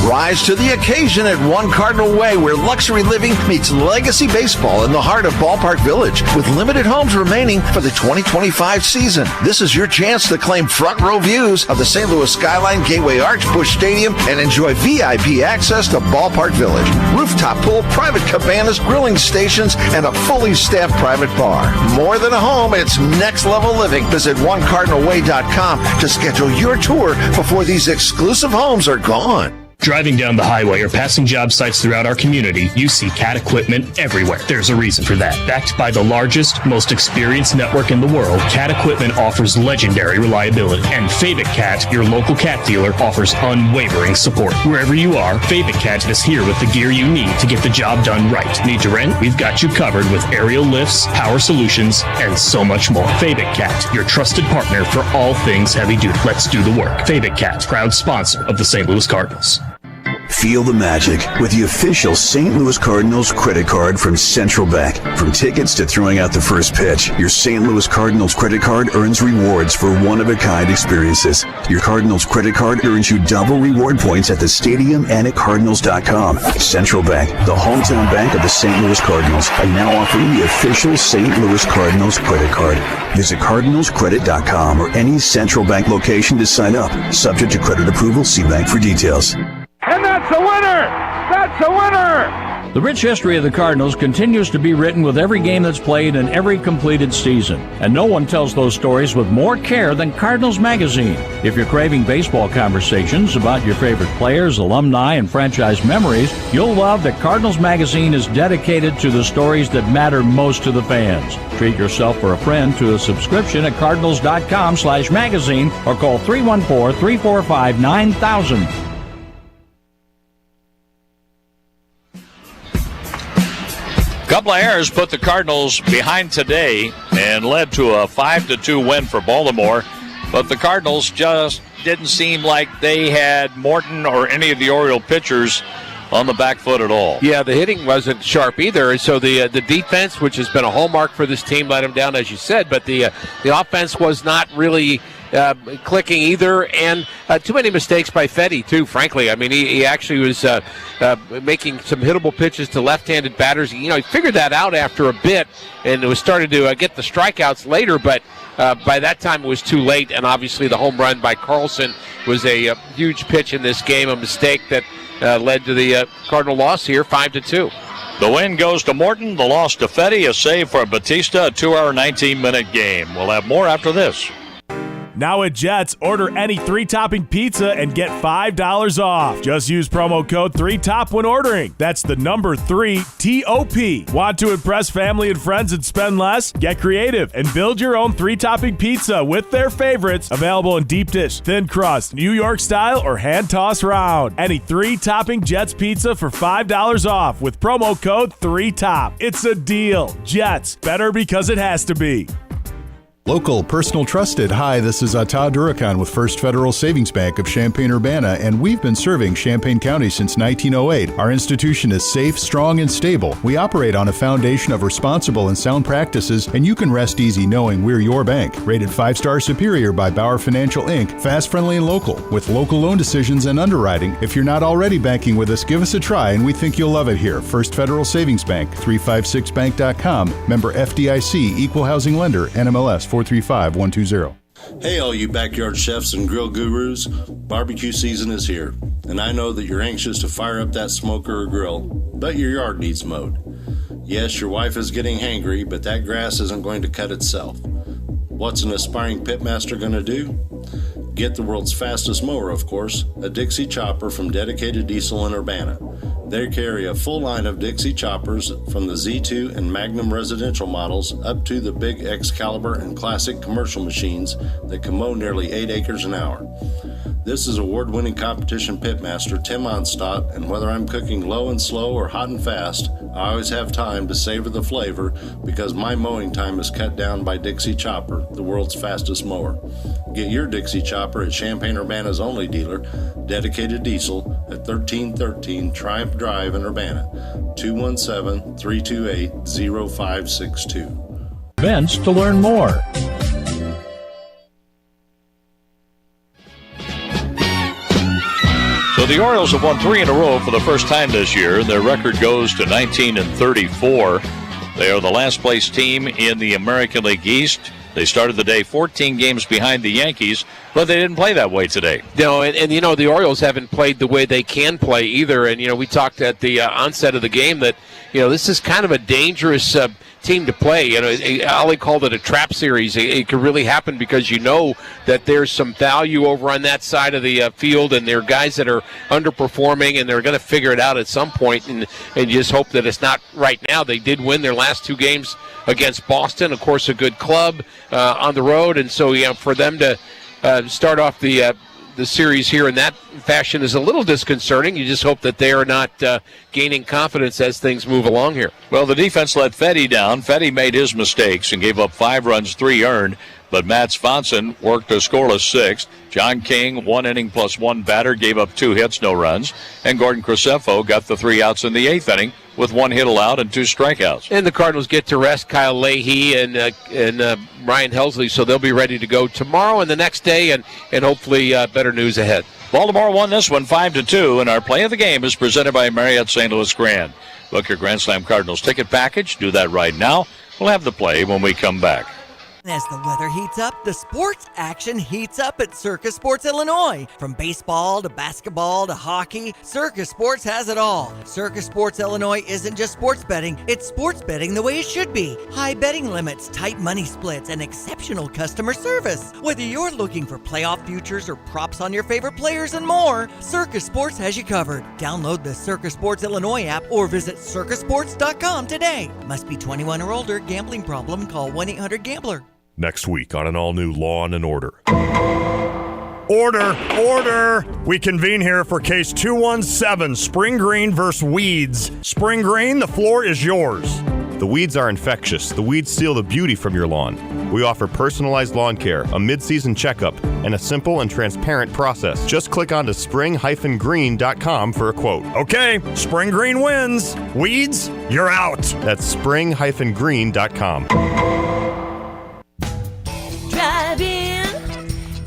Rise to the occasion at One Cardinal Way, where luxury living meets legacy baseball in the heart of Ballpark Village. With limited homes remaining for the 2025 season, this is your chance to claim front row views of the St. Louis Skyline, Gateway Arch, Busch Stadium, and enjoy VIP access to Ballpark Village. Rooftop pool, private cabanas, grilling stations, and a fully staffed private bar. More than a home, it's next level living. Visit OneCardinalWay.com to schedule your tour before these exclusive homes are gone. Driving down the highway or passing job sites throughout our community, you see CAT equipment everywhere. There's a reason for that. Backed by the largest, most experienced network in the world, CAT equipment offers legendary reliability. And Fabic Cat, your local CAT dealer, offers unwavering support. Wherever you are, Fabic Cat is here with the gear you need to get the job done right. Need to rent? We've got you covered with aerial lifts, power solutions, and so much more. Fabic Cat, your trusted partner for all things heavy duty. Let's do the work. Fabic Cat, proud sponsor of the St. Louis Cardinals. Feel the magic with the official St. Louis Cardinals credit card from Central Bank. From tickets to throwing out the first pitch, your St. Louis Cardinals credit card earns rewards for one-of-a-kind experiences. Your Cardinals credit card earns you double reward points at the stadium and at Cardinals.com. Central Bank, the hometown bank of the St. Louis Cardinals, are now offering the official St. Louis Cardinals credit card. Visit CardinalsCredit.com or any Central Bank location to sign up. Subject to credit approval, see bank for details. And that's a winner! That's a winner! The rich history of the Cardinals continues to be written with every game that's played and every completed season. And no one tells those stories with more care than Cardinals Magazine. If you're craving baseball conversations about your favorite players, alumni, and franchise memories, you'll love that Cardinals Magazine is dedicated to the stories that matter most to the fans. Treat yourself or a friend to a subscription at Cardinals.com/magazine or call 314-345-9000. Couple of errors put the Cardinals behind today and led to a 5-2 win for Baltimore. But the Cardinals just didn't seem like they had Morton or any of the Oriole pitchers on the back foot at all. Yeah, the hitting wasn't sharp either. So the defense, which has been a hallmark for this team, let them down, as you said. But the offense was not really clicking either, and too many mistakes by Fetty too, frankly. I mean, he actually was making some hittable pitches to left-handed batters. You know, he figured that out after a bit, and it was starting to get the strikeouts later, but by that time it was too late, and obviously the home run by Carlson was a huge pitch in this game, a mistake that led to the Cardinal loss here, 5-2. The win goes to Morton, the loss to Fetty, a save for Bautista, a 2-hour, 19-minute game. We'll have more after this. Now at Jets, order any 3-topping pizza and get $5 off. Just use promo code 3TOP when ordering. That's the number 3, T-O-P. Want to impress family and friends and spend less? Get creative and build your own 3-topping pizza with their favorites. Available in deep dish, thin crust, New York style, or hand-tossed round. Any 3-topping Jets pizza for $5 off with promo code 3TOP. It's a deal. Jets, better because it has to be. Local, personal, trusted. Hi, this is Ata Durakan with First Federal Savings Bank of Champaign-Urbana, and we've been serving Champaign County since 1908. Our institution is safe, strong, and stable. We operate on a foundation of responsible and sound practices, and you can rest easy knowing we're your bank. Rated 5-star superior by Bauer Financial, Inc., fast, friendly, and local, with local loan decisions and underwriting. If you're not already banking with us, give us a try, and we think you'll love it here. First Federal Savings Bank, 356bank.com, member FDIC, equal housing lender, NMLS 435120. Hey, all you backyard chefs and grill gurus. Barbecue season is here. and I know that you're anxious to fire up that smoker or grill, but your yard needs mowed. Yes, your wife is getting hangry, but that grass isn't going to cut itself. What's an aspiring pitmaster going to do? Get the world's fastest mower, of course, a Dixie Chopper from Dedicated Diesel in Urbana. They carry a full line of Dixie Choppers from the Z2 and Magnum residential models up to the big Excalibur and classic commercial machines that can mow nearly 8 acres an hour. This is award-winning competition pitmaster Tim Onstott, and whether I'm cooking low and slow or hot and fast, I always have time to savor the flavor because my mowing time is cut down by Dixie Chopper, the world's fastest mower. Get your Dixie Chopper at Champaign-Urbana's only dealer, Dedicated Diesel, at 1313 Triumph Drive in Urbana, 217-328-0562. Events to learn more. So the Orioles have won 3 in a row for the first time this year. Their record goes to 19-34. They are the last place team in the American League East. They started the day 14 games behind the Yankees, but they didn't play that way today. No, and you know, the Orioles haven't played the way they can play either. And, you know, we talked at the onset of the game that, you know, this is kind of a dangerous team to play. You know, Ollie called it a trap series. It could really happen because you know that there's some value over on that side of the field, and there are guys that are underperforming, and they're going to figure it out at some point, and just hope that it's not right now. They did win their last 2 games against Boston, of course, a good club on the road, and so, you know, for them to start off the series here in that fashion is a little disconcerting. You just hope that they are not gaining confidence as things move along here. Well, the defense let Fetty down. Fetty made his mistakes and gave up 5 runs, 3 earned, but Matt Swanson worked a scoreless 6th. John King, 1 inning plus 1 batter, gave up 2 hits, no runs, and Gordon Crescefo got the 3 outs in the 8th inning with 1 hit allowed and 2 strikeouts. And the Cardinals get to rest Kyle Leahy and Ryan Helsley, so they'll be ready to go tomorrow and the next day, and hopefully better news ahead. Baltimore won this one 5-2, and our play of the game is presented by Marriott St. Louis Grand. Book your Grand Slam Cardinals ticket package. Do that right now. We'll have the play when we come back. As the weather heats up, the sports action heats up at Circus Sports Illinois. From baseball to basketball to hockey, Circus Sports has it all. Circus Sports Illinois isn't just sports betting, it's sports betting the way it should be. High betting limits, tight money splits, and exceptional customer service. Whether you're looking for playoff futures or props on your favorite players and more, Circus Sports has you covered. Download the Circus Sports Illinois app or visit circusports.com today. Must be 21 or older. Gambling problem? Call 1-800-GAMBLER. Next week on an all-new Law and Order. Order! We convene here for case 217, Spring Green versus Weeds. Spring Green, the floor is yours. The weeds are infectious. The weeds steal the beauty from your lawn. We offer personalized lawn care, a mid-season checkup, and a simple and transparent process. Just click on to spring-green.com for a quote. Okay, Spring Green wins. Weeds, you're out. That's spring-green.com. Drive in,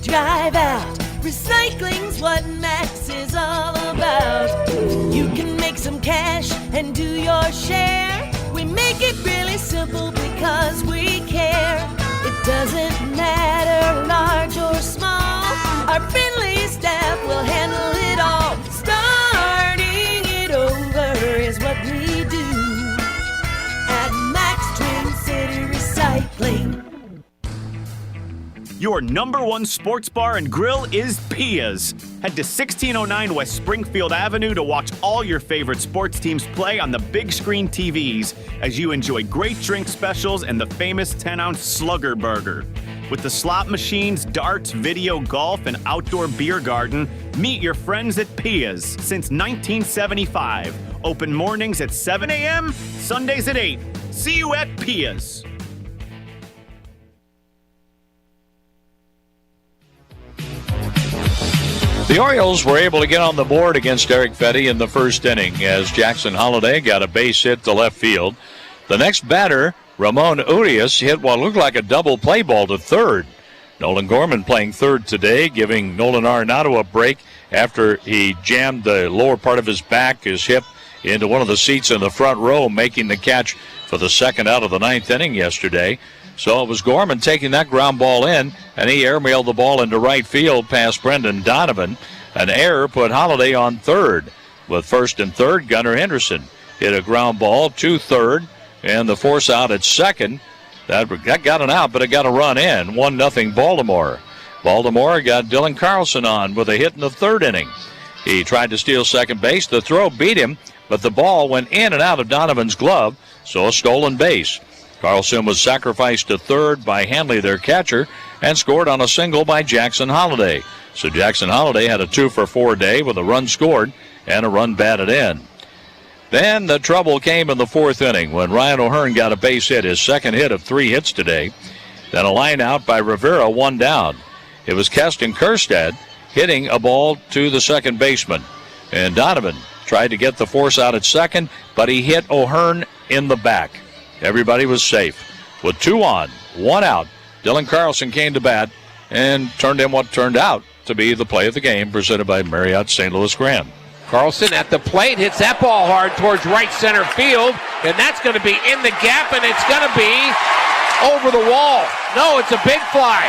drive out. Recycling's what Max is all about. You can make some cash and do your share. We make it really simple because we care. It doesn't matter large or small. Our friendly staff will handle it all. Starting it over is what we do at Max Twin City Recycling. Your number 1 sports bar and grill is Pia's. Head to 1609 West Springfield Avenue to watch all your favorite sports teams play on the big screen TVs as you enjoy great drink specials and the famous 10-ounce Slugger Burger. With the slot machines, darts, video, golf, and outdoor beer garden, meet your friends at Pia's since 1975. Open mornings at 7 a.m., Sundays at 8. See you at Pia's. The Orioles were able to get on the board against Eric Fetty in the first inning as Jackson Holliday got a base hit to left field. The next batter, Ramon Urias, hit what looked like a double play ball to third. Nolan Gorman playing third today, giving Nolan Arenado a break after he jammed the lower part of his back, his hip, into one of the seats in the front row, making the catch for the second out of the 9th inning yesterday. So it was Gorman taking that ground ball in, and he airmailed the ball into right field past Brendan Donovan. An error put Holiday on third. With first and third, Gunnar Henderson hit a ground ball to third, and the force out at second. That got an out, but it got a run in. 1-0 Baltimore. Baltimore got Dylan Carlson on with a hit in the third inning. He tried to steal second base. The throw beat him, but the ball went in and out of Donovan's glove, so a stolen base. Carlson was sacrificed to third by Hanley, their catcher, and scored on a single by Jackson Holiday. So Jackson Holiday had a 2-for-4 day with a run scored and a run batted in. Then the trouble came in the fourth inning when Ryan O'Hearn got a base hit, his second hit of 3 hits today. Then a line out by Rivera, 1 down. It was Keston Kjerstad hitting a ball to the second baseman. And Donovan tried to get the force out at second, but he hit O'Hearn in the back. Everybody was safe. With 2 on, 1 out, Dylan Carlson came to bat and turned in what turned out to be the play of the game, presented by Marriott St. Louis Grand. Carlson at the plate hits that ball hard towards right center field, and that's going to be in the gap, and it's going to be over the wall. No, it's a big fly.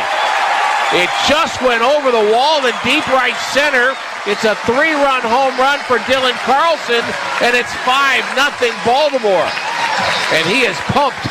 It just went over the wall in deep right center. It's a 3-run home run for Dylan Carlson, and it's 5-0 Baltimore. And he is pumped.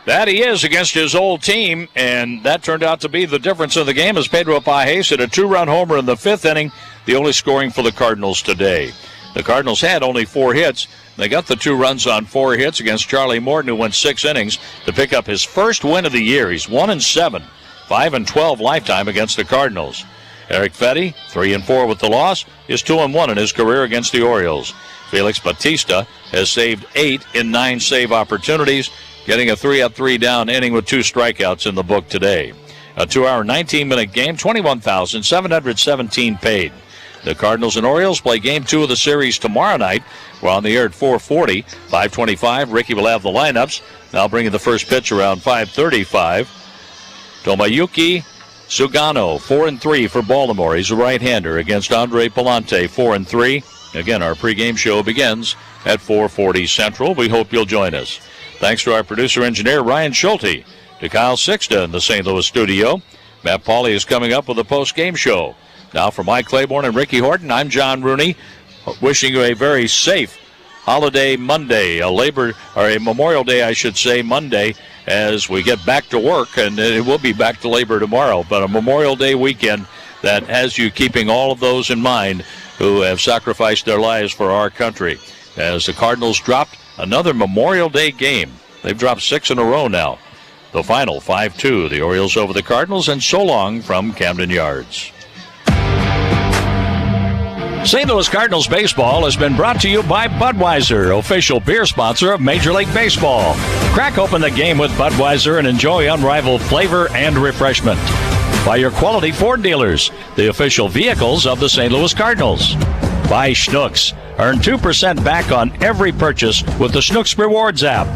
That he is against his old team, and that turned out to be the difference in the game as Pedro Pages hit a 2-run homer in the 5th inning, the only scoring for the Cardinals today. The Cardinals had only 4 hits. They got the 2 runs on 4 hits against Charlie Morton, who went 6 innings to pick up his first win of the year. He's 1-7, 5-12 lifetime against the Cardinals. Eric Fetty, 3-4 with the loss, is 2-1 in his career against the Orioles. Felix Bautista has saved 8 in 9 save opportunities, getting a 3-up, 3-down inning with 2 strikeouts in the book today. A 2-hour, 19-minute game, $21,717 paid. The Cardinals and Orioles play Game 2 of the series tomorrow night. We're on the air at 4:40. 5:25, Ricky will have the lineups. Now bringing the first pitch around 5:35. Tomoyuki Sugano, 4-3 for Baltimore. He's a right-hander against Andre Palante, 4-3. Again, our pregame show begins at 4:40 Central. We hope you'll join us. Thanks to our producer-engineer, Ryan Schulte. To Kyle Sixta in the St. Louis studio. Matt Pauley is coming up with a post-game show. Now for Mike Claiborne and Ricky Horton, I'm John Rooney, wishing you a very safe holiday Monday, a Memorial Day, I should say, Monday, as we get back to work, and it will be back to labor tomorrow, but a Memorial Day weekend that has you keeping all of those in mind who have sacrificed their lives for our country. As the Cardinals dropped another Memorial Day game. They've dropped 6 in a row now. The final 5-2, the Orioles over the Cardinals, and so long from Camden Yards. St. Louis Cardinals baseball has been brought to you by Budweiser, official beer sponsor of Major League Baseball. Crack open the game with Budweiser and enjoy unrivaled flavor and refreshment. By your quality Ford dealers, the official vehicles of the St. Louis Cardinals. By Schnucks. Earn 2% back on every purchase with the Schnucks Rewards app.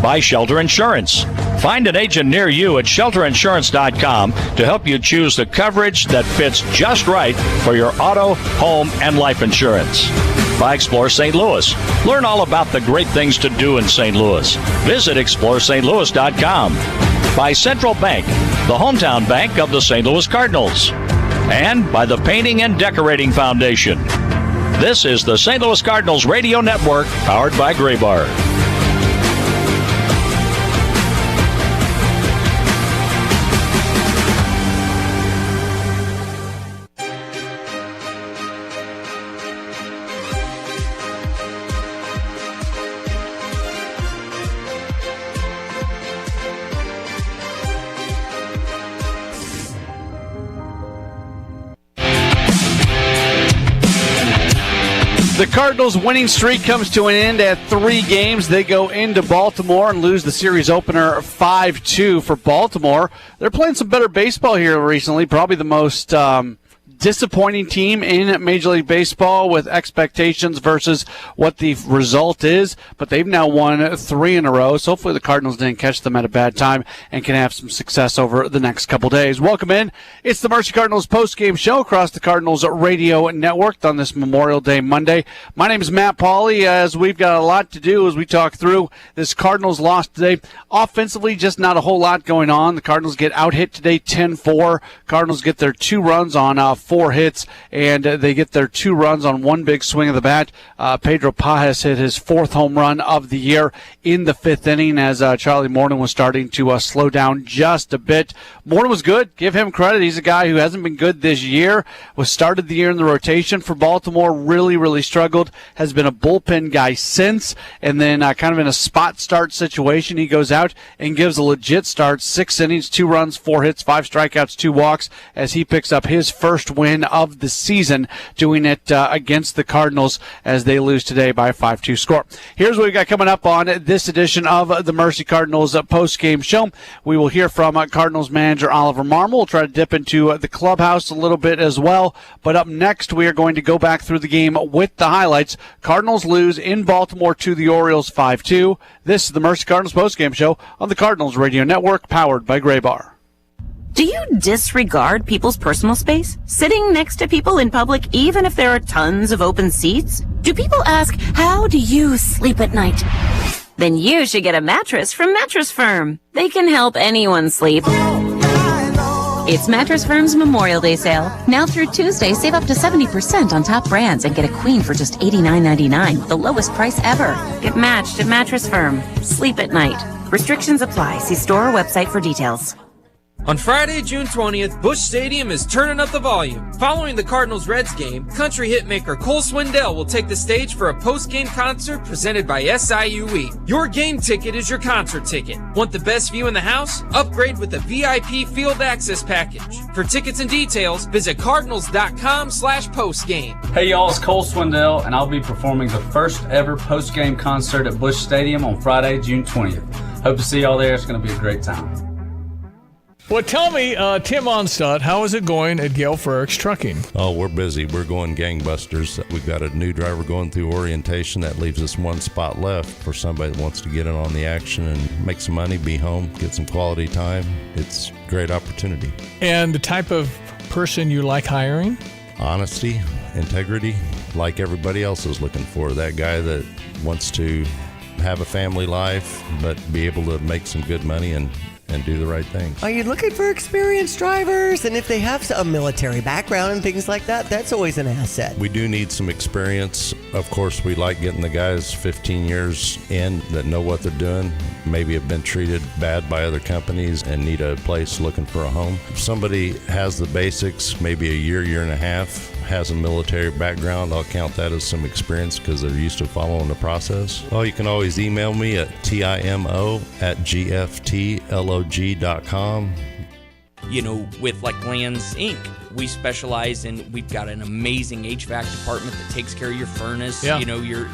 By Shelter Insurance. Find an agent near you at shelterinsurance.com to help you choose the coverage that fits just right for your auto, home, and life insurance. By Explore St. Louis. Learn all about the great things to do in St. Louis. Visit ExploreSt.Louis.com. By Central Bank, the hometown bank of the St. Louis Cardinals. And by the Painting and Decorating Foundation. This is the St. Louis Cardinals Radio Network, powered by Graybar. The Cardinals' winning streak comes to an end at 3 games. They go into Baltimore and lose the series opener 5-2 for Baltimore. They're playing some better baseball here recently, probably the most disappointing team in Major League Baseball with expectations versus what the result is, but they've now won 3 in a row, so hopefully the Cardinals didn't catch them at a bad time and can have some success over the next couple days. Welcome in. It's the Mercy Cardinals post-game show across the Cardinals Radio Network on this Memorial Day Monday. My name is Matt Pauley, as we've got a lot to do as we talk through this Cardinals loss today. Offensively, just not a whole lot going on. The Cardinals get out-hit today 10-4. Cardinals get their 2 runs on 4 hits, and they get their 2 runs on one big swing of the bat. Pedro Pajes hit his 4th home run of the year in the 5th inning as Charlie Morton was starting to slow down just a bit. Morton was good. Give him credit. He's a guy who hasn't been good this year. Was started the year in the rotation for Baltimore. Really struggled. Has been a bullpen guy since. And then kind of in a spot start situation, he goes out and gives a legit start. 6 innings, 2 runs, 4 hits, 5 strikeouts, 2 walks as he picks up his first win of the season, doing it against the Cardinals as they lose today by a 5-2 score. Here's what we got coming up on this edition of the Mercy Cardinals post-game show. We will hear from Cardinals manager Oliver Marmol. We'll try to dip into the clubhouse a little bit as well. But up next, we are going to go back through the game with the highlights. Cardinals lose in Baltimore to the Orioles 5-2. This is the Mercy Cardinals post-game show on the Cardinals Radio Network, powered by Gray Bar. Do you disregard people's personal space? Sitting next to people in public, even if there are tons of open seats? Do people ask, how do you sleep at night? Then you should get a mattress from Mattress Firm. They can help anyone sleep. It's Mattress Firm's Memorial Day sale. Now through Tuesday, save up to 70% on top brands and get a queen for just $89.99, the lowest price ever. Get matched at Mattress Firm. Sleep at night. Restrictions apply. See store or website for details. On Friday, June 20th, Busch Stadium is turning up the volume. Following the Cardinals-Reds game, country hitmaker Cole Swindell will take the stage for a post-game concert presented by SIUE. Your game ticket is your concert ticket. Want the best view in the house? Upgrade with the VIP Field Access Package. For tickets and details, visit cardinals.com/postgame. Hey y'all, it's Cole Swindell, and I'll be performing the first ever post-game concert at Busch Stadium on Friday, June 20th. Hope to see y'all there. It's going to be a great time. Well, tell me, Tim Onstad, how is it going at Gale Frericks Trucking? Oh, we're busy. We're going gangbusters. We've got a new driver going through orientation. That leaves us one spot left for somebody that wants to get in on the action and make some money, be home, get some quality time. It's a great opportunity. And the type of person you like hiring? Honesty, integrity, like everybody else is looking for. That guy that wants to have a family life, but be able to make some good money and do the right things. Are you looking for experienced drivers? And if they have a military background and things like that, that's always an asset. We do need some experience. Of course, we like getting the guys 15 years in that know what they're doing, maybe have been treated bad by other companies and need a place looking for a home. If somebody has the basics, maybe a year and a half, has a military background, I'll count that as some experience because they're used to following the process. Well, you can always email me at timo@gftlog.com. You know, with like Lands Inc., we specialize in, we've got an amazing HVAC department that takes care of your furnace, you know, your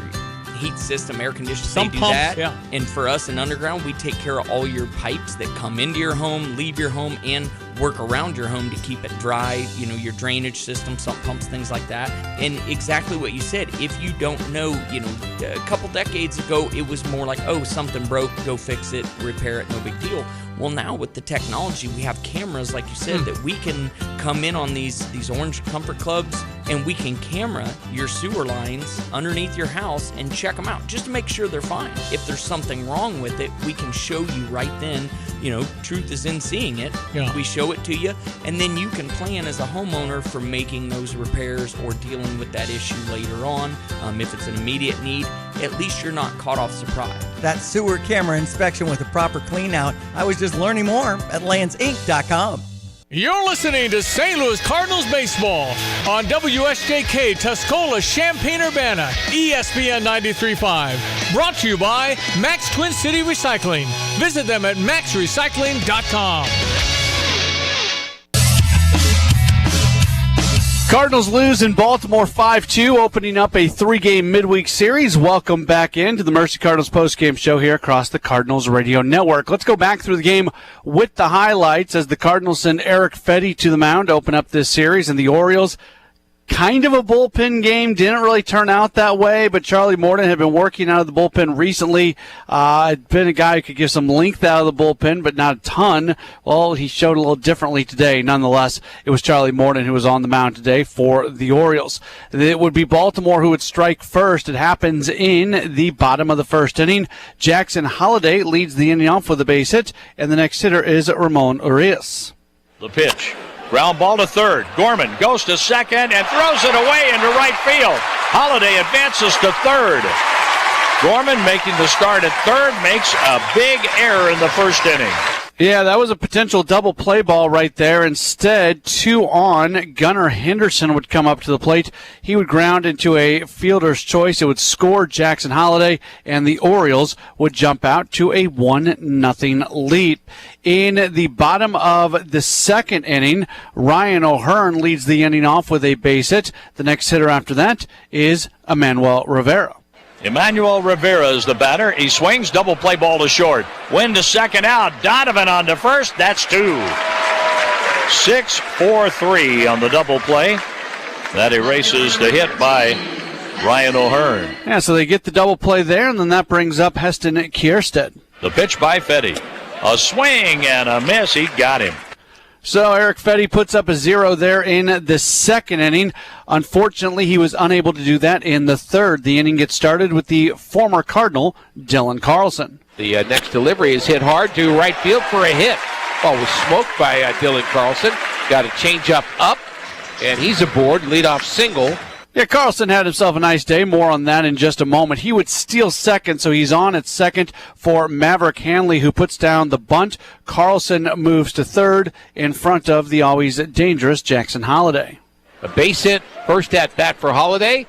heat system, air conditioning, they do that. Yeah. And for us in Underground, we take care of all your pipes that come into your home, leave your home, and work around your home to keep it dry, you know, your drainage system, sump pumps, things like that. And exactly what you said, if you don't know, you know, a couple decades ago, it was more like, oh, something broke, go fix it, repair it, no big deal. Well, now with the technology, we have cameras, like you said, that we can come in on these Orange Comfort Clubs, and we can camera your sewer lines underneath your house and check them out just to make sure they're fine. If there's something wrong with it, we can show you right then. You know, truth is in seeing it. Yeah. We show it to you, and then you can plan as a homeowner for making those repairs or dealing with that issue later on. If it's an immediate need, at least you're not caught off surprise. That sewer camera inspection with a proper clean out. I was just learning more at landsinc.com. You're listening to St. Louis Cardinals baseball on WSJK Tuscola, Champaign-Urbana, ESPN 93.5. Brought to you by Max Twin City Recycling. Visit them at maxrecycling.com. Cardinals lose in Baltimore 5-2, opening up a 3-game midweek series. Welcome back into the Mercy Cardinals postgame show here across the Cardinals Radio Network. Let's go back through the game with the highlights as the Cardinals send Erick Fedde to the mound to open up this series, and the Orioles, kind of a bullpen game, didn't really turn out that way, but Charlie Morton had been working out of the bullpen recently. Had been a guy who could give some length out of the bullpen, but not a ton. Well, he showed a little differently today. Nonetheless, it was Charlie Morton who was on the mound today for the Orioles. It would be Baltimore who would strike first. It happens in the bottom of the first inning. Jackson Holliday leads the inning off with a base hit, and the next hitter is Ramon Urias. The pitch. Ground ball to third. Gorman goes to second and throws it away into right field. Holiday advances to third. Gorman making the start at third makes a big error in the first inning. Yeah, that was a potential double play ball right there. Instead, 2 on. Gunnar Henderson would come up to the plate. He would ground into a fielder's choice. It would score Jackson Holiday, and the Orioles would jump out to a 1-0 lead. In the bottom of the second inning, Ryan O'Hearn leads the inning off with a base hit. The next hitter after that is Emmanuel Rivera. Emmanuel Rivera is the batter. He swings, double play ball to short. Win to second out. Donovan on to first. That's 2. 6-4-3 on the double play. That erases the hit by Ryan O'Hearn. Yeah, so they get the double play there, and then that brings up Heston Kierstead. The pitch by Fetty. A swing and a miss. He got him. So Eric Fetty puts up a 0 there in the second inning. Unfortunately, he was unable to do that in the third. The inning gets started with the former Cardinal, Dylan Carlson. The next delivery is hit hard to right field for a hit. Ball was smoked by Dylan Carlson. Got a changeup up, and he's aboard. Leadoff single. Yeah, Carlson had himself a nice day. More on that in just a moment. He would steal second, so he's on at second for Maverick Hanley, who puts down the bunt. Carlson moves to third in front of the always dangerous Jackson Holiday. A base hit, first at bat for Holiday,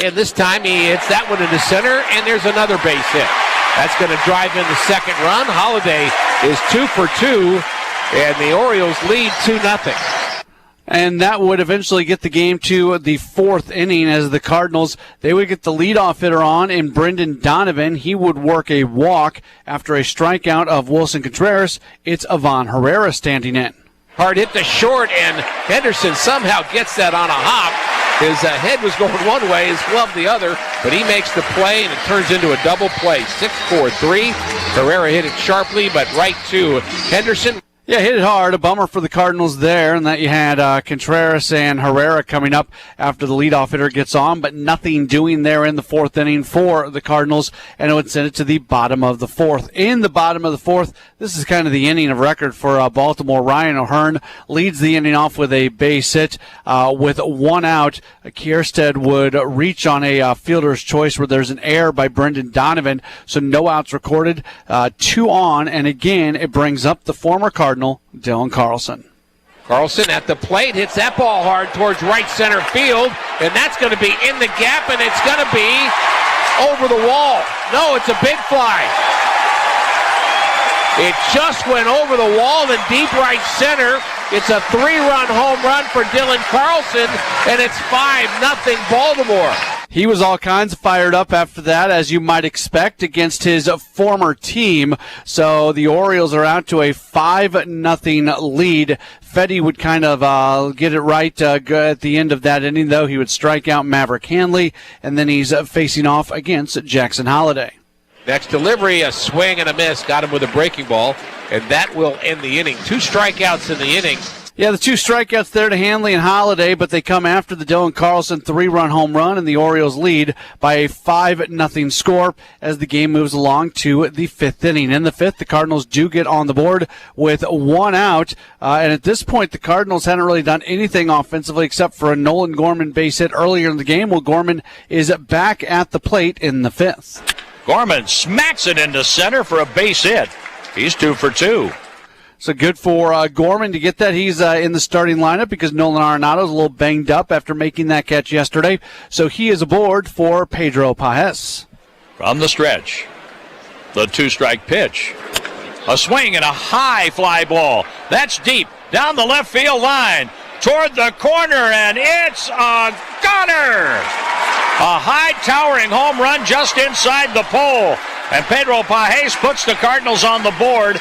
and this time he hits that one into center, and there's another base hit. That's going to drive in the second run. Holiday is 2 for 2, and the Orioles lead 2-0. And that would eventually get the game to the fourth inning as the Cardinals, they would get the leadoff hitter on in Brendan Donovan. He would work a walk after a strikeout of Wilson Contreras. It's Ivan Herrera standing in. Hard hit to short, and Henderson somehow gets that on a hop. His head was going one way, his glove the other, but he makes the play, and it turns into a double play. 6-4-3. Herrera hit it sharply, but right to Henderson. Yeah, hit it hard. A bummer for the Cardinals there, and that you had Contreras and Herrera coming up after the leadoff hitter gets on, but nothing doing there in the fourth inning for the Cardinals, and it would send it to the bottom of the fourth. In the bottom of the fourth, this is kind of the inning of record for Baltimore. Ryan O'Hearn leads the inning off with a base hit. With 1 out, Kierstead would reach on a fielder's choice where there's an error by Brendan Donovan, so no outs recorded. 2 on, and again, it brings up the former Cardinal, Dylan Carlson. Carlson at the plate, hits that ball hard towards right center field, and that's going to be in the gap, and it's going to be over the wall. No, it's a big fly. It just went over the wall in deep right center. It's a 3-run home run for Dylan Carlson, and it's 5-0 Baltimore. He was all kinds of fired up after that, as you might expect, against his former team. So the Orioles are out to a 5-0 lead. Fetty would kind of get it right at the end of that inning, though. He would strike out Maverick Hanley, and then he's facing off against Jackson Holiday. Next delivery, a swing and a miss. Got him with a breaking ball, and that will end the inning. 2 strikeouts in the inning. Yeah, the 2 strikeouts there to Hanley and Holiday, but they come after the Dylan Carlson 3-run home run, and the Orioles lead by a 5-0 score as the game moves along to the 5th inning. In the 5th, the Cardinals do get on the board with 1 out, and at this point, the Cardinals hadn't really done anything offensively except for a Nolan Gorman base hit earlier in the game. Well, Gorman is back at the plate in the 5th. Gorman smacks it into center for a base hit. He's 2 for 2. So good for Gorman to get that. He's in the starting lineup because Nolan Arenado's a little banged up after making that catch yesterday. So he is aboard for Pedro Pages. From the stretch, the 2-strike pitch. A swing and a high fly ball. That's deep down the left field line toward the corner, and it's a gunner. A high towering home run just inside the pole. And Pedro Pages puts the Cardinals on the board.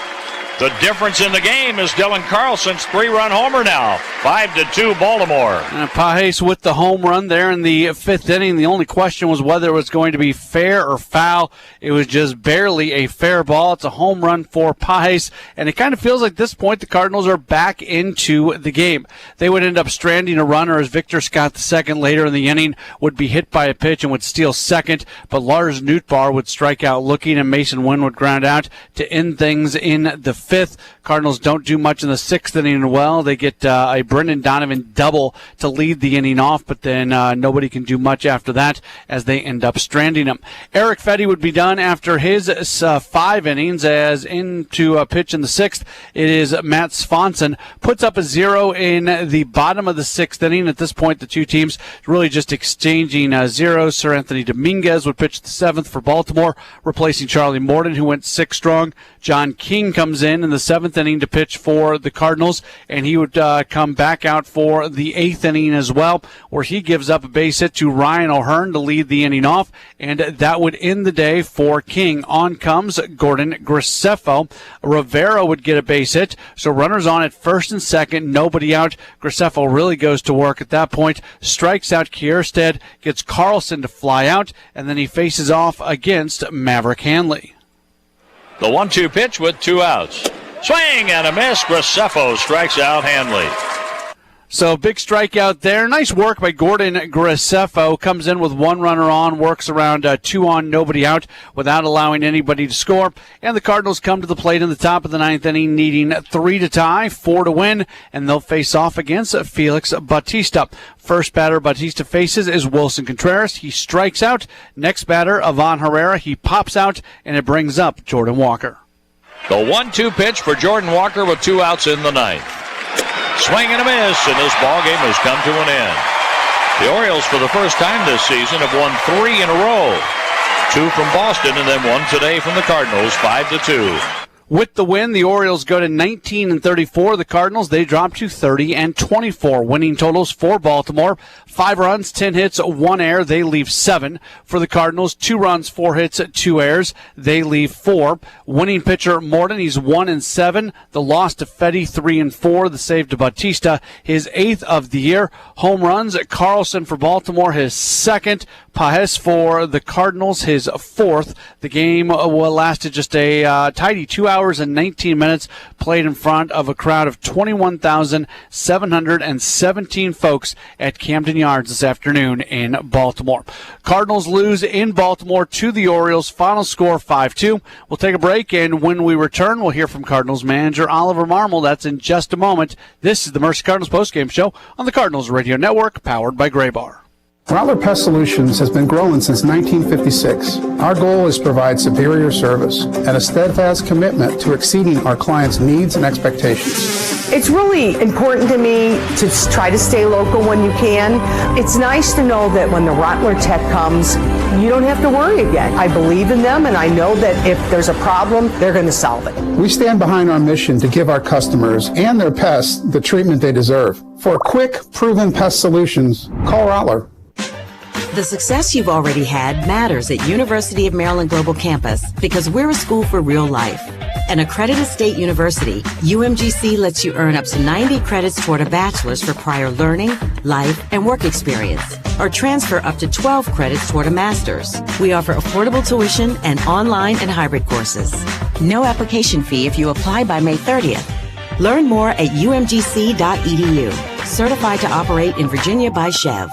The difference in the game is Dylan Carlson's 3-run homer now. 5-2 Baltimore. And Pages with the home run there in the 5th inning. The only question was whether it was going to be fair or foul. It was just barely a fair ball. It's a home run for Pages. And it kind of feels like at this point the Cardinals are back into the game. They would end up stranding a runner as Victor Scott II later in the inning would be hit by a pitch and would steal second. But Lars Nootbaar would strike out looking, and Mason Wynn would ground out to end things in the fifth. Cardinals don't do much in the sixth inning. Well, they get a Brendan Donovan double to lead the inning off, but then nobody can do much after that as they end up stranding him. Eric Fetty would be done after his 5 innings, as into a pitch in the sixth. It is Matt Swanson. Puts up a 0 in the bottom of the sixth inning. At this point, the two teams really just exchanging zeros. Sir Anthony Dominguez would pitch the seventh for Baltimore, replacing Charlie Morton, who went 6 strong. John King comes in the seventh inning to pitch for the Cardinals, and he would come back out for the eighth inning as well, where he gives up a base hit to Ryan O'Hearn to lead the inning off, and that would end the day for King. On comes Gordon Graceffo. Rivera would get a base hit, so runners on at first and second, nobody out. Graceffo really goes to work at that point, strikes out Kierstead, gets Carlson to fly out, and then he faces off against Maverick Hanley. The 1-2 pitch with 2 outs. Swing and a miss. Graceffo strikes out Hanley. So big strikeout there. Nice work by Gordon Graceffo. Comes in with 1 runner on, works around 2 on, nobody out, without allowing anybody to score. And the Cardinals come to the plate in the top of the 9th inning, needing 3 to tie, 4 to win, and they'll face off against Felix Bautista. First batter Bautista faces is Wilson Contreras. He strikes out. Next batter, Ivan Herrera. He pops out, and it brings up Jordan Walker. The 1-2 pitch for Jordan Walker with 2 outs in the ninth. Swing and a miss, and this ballgame has come to an end. The Orioles, for the first time this season, have won 3 in a row. 2 from Boston, and then 1 today from the Cardinals, 5-2. With the win, the Orioles go to 19-34. The Cardinals, they drop to 30-24. Winning totals for Baltimore: 5 runs, 10 hits, 1 error. They leave 7. For the Cardinals, 2 runs, 4 hits, 2 errors. They leave 4. Winning pitcher Morton, he's 1-7. The loss to Fetty, 3-4. The save to Bautista, his 8th of the year. Home runs: Carlson for Baltimore, his 2nd. Pages for the Cardinals, his 4th. The game lasted just a tidy 2 hours and 19 minutes, played in front of a crowd of 21,717 folks at Camden Yards this afternoon in Baltimore. Cardinals lose in Baltimore to the Orioles. Final score 5-2. We'll take a break, and when we return, we'll hear from Cardinals manager Oliver Marmol. That's in just a moment. This is the Mercy Cardinals postgame show on the Cardinals Radio Network, powered by Graybar. Rattler Pest Solutions has been growing since 1956. Our goal is to provide superior service and a steadfast commitment to exceeding our clients' needs and expectations. It's really important to me to try to stay local when you can. It's nice to know that when the Rattler tech comes, you don't have to worry again. I believe in them, and I know that if there's a problem, they're going to solve it. We stand behind our mission to give our customers and their pests the treatment they deserve. For quick, proven pest solutions, call Rattler. The success you've already had matters at University of Maryland Global Campus because we're a school for real life. An accredited state university, UMGC lets you earn up to 90 credits toward a bachelor's for prior learning, life, and work experience, or transfer up to 12 credits toward a master's. We offer affordable tuition and online and hybrid courses. No application fee if you apply by May 30th. Learn more at umgc.edu. Certified to operate in Virginia by Chev.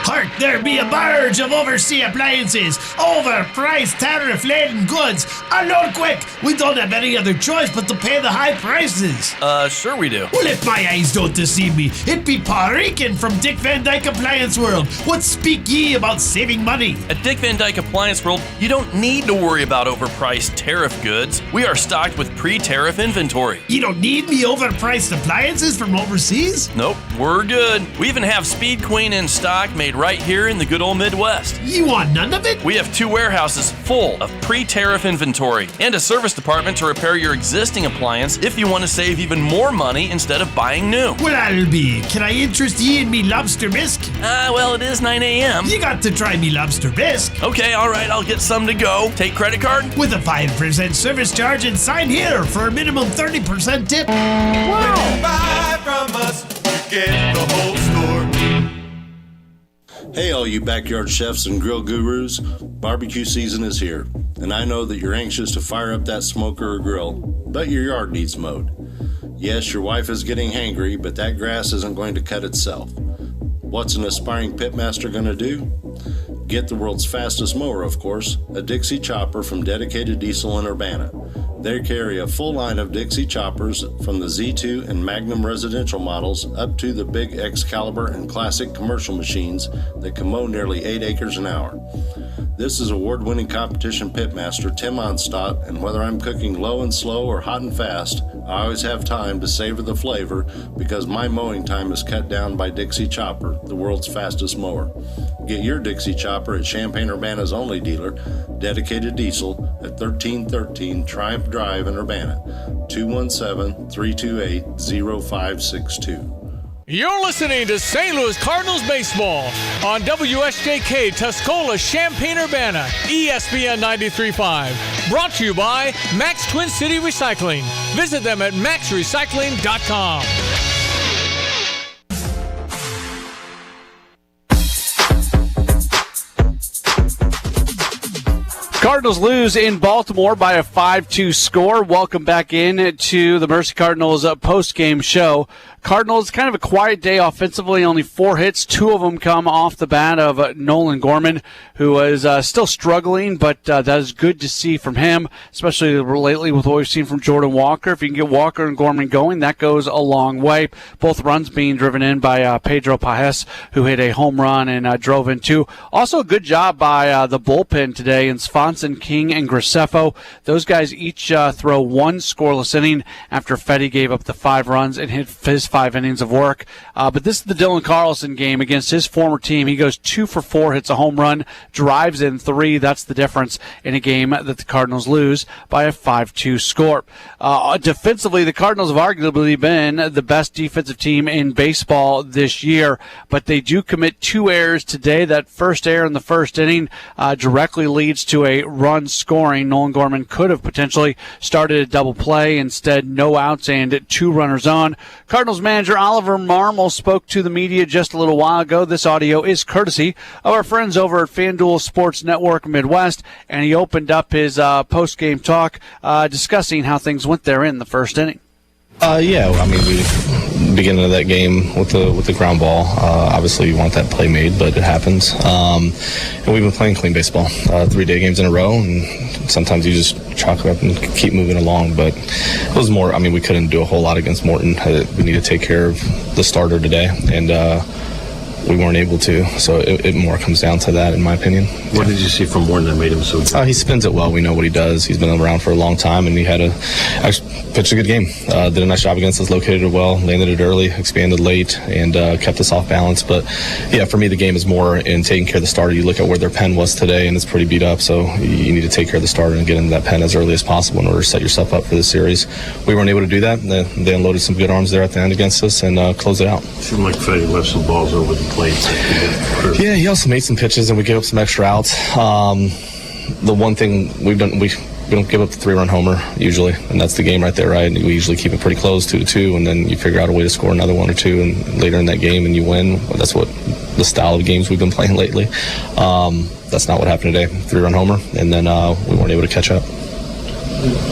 Hark, there be a barge of overseas appliances, overpriced tariff-laden goods. Unload quick! We don't have any other choice but to pay the high prices. Sure we do. Well, if my eyes don't deceive me, it be Paul Rican from Dick Van Dyke Appliance World. What speak ye about saving money? At Dick Van Dyke Appliance World, you don't need to worry about overpriced tariff goods. We are stocked with pre-tariff inventory. You don't need me overpriced appliances from overseas? Nope, we're good. We even have Speed Queen in stock, made right here in the good old Midwest. You want none of it? We have 2 warehouses full of pre-tariff inventory and a service department to repair your existing appliance if you want to save even more money instead of buying new. Well, I'll be. Can I interest ye in me lobster bisque? Well, it is 9 a.m. You got to try me lobster bisque. Okay, all right, I'll get some to go. Take credit card? With a 5% service charge and sign here for a minimum 30% tip. Wow! When you buy from us, you get the whole store. Hey, all you backyard chefs and grill gurus, barbecue season is here, and I know that you're anxious to fire up that smoker or grill, but your yard needs mowed. Yes, your wife is getting hangry, but that grass isn't going to cut itself. What's an aspiring pitmaster going to do? Get the world's fastest mower, of course, a Dixie Chopper from Dedicated Diesel in Urbana. They carry a full line of Dixie choppers from the Z2 and Magnum residential models up to the big Excalibur and classic commercial machines that can mow nearly 8 acres an hour. This is award-winning competition pitmaster Tim Onstadt, and whether I'm cooking low and slow or hot and fast, I always have time to savor the flavor because my mowing time is cut down by Dixie Chopper, the world's fastest mower. Get your Dixie Chopper at Champaign-Urbana's only dealer, Dedicated Diesel, at 1313 Triumph Drive in Urbana, 217-328-0562. You're listening to St. Louis Cardinals baseball on WSJK Tuscola Champaign-Urbana, ESPN 93.5. Brought to you by Max Twin City Recycling. Visit them at maxrecycling.com. Cardinals lose in Baltimore by a 5-2 score. Welcome back in to the Mercy Cardinals post-game show. Cardinals, kind of a quiet day offensively, only 4 hits. 2 of them come off the bat of Nolan Gorman, who is still struggling, but that is good to see from him, especially lately with what we've seen from Jordan Walker. If you can get Walker and Gorman going, that goes a long way. Both runs being driven in by Pedro Pajes, who hit a home run and drove in 2. Also a good job by the bullpen today in Swanson, King, and Graceffo. Those guys each throw 1 scoreless inning after Fetty gave up the 5 runs and hit his 5 innings of work. But this is the Dylan Carlson game against his former team. He goes 2 for 4, hits a home run, drives in 3. That's the difference in a game that the Cardinals lose by a 5-2 score. Defensively, the Cardinals have arguably been the best defensive team in baseball this year, but they do commit 2 errors today. That first error in the first inning directly leads to a run scoring. Nolan Gorman could have potentially started a double play. Instead, no outs and 2 runners on. Cardinals manager Oliver Marmol spoke to the media just a little while ago. This audio is courtesy of our friends over at FanDuel Sports Network Midwest, and he opened up his post-game talk discussing how things went there in the first inning. Yeah, I mean, beginning of that game with the ground ball, obviously you want that play made, but it happens. And we've been playing clean baseball, 3-day games in a row, and sometimes you just chalk it up and keep moving along. But it was more, I mean, we couldn't do a whole lot against Morton. We need to take care of the starter today, and we weren't able to. So it more comes down to that, in my opinion. What did you see from Morton that made him so good? He spins it well. We know what he does. He's been around for a long time, and he had pitched a good game. Did a nice job against us, located it well, landed it early, expanded late, and kept us off balance. But, yeah, for me, the game is more in taking care of the starter. You look at where their pen was today, and it's pretty beat up, so you need to take care of the starter and get into that pen as early as possible in order to set yourself up for the series. We weren't able to do that. They unloaded some good arms there at the end against us and closed it out. It seemed like Fetty left some balls over the plate. Yeah, he also made some pitches, and we gave up some extra outs. The one thing we've done, we don't give up the 3-run homer usually, and that's the game right there, right? We usually keep it pretty close, 2-2, and then you figure out a way to score another 1 or 2, and later in that game, and you win. That's what the style of games we've been playing lately. That's not what happened today. 3-run homer, and then we weren't able to catch up.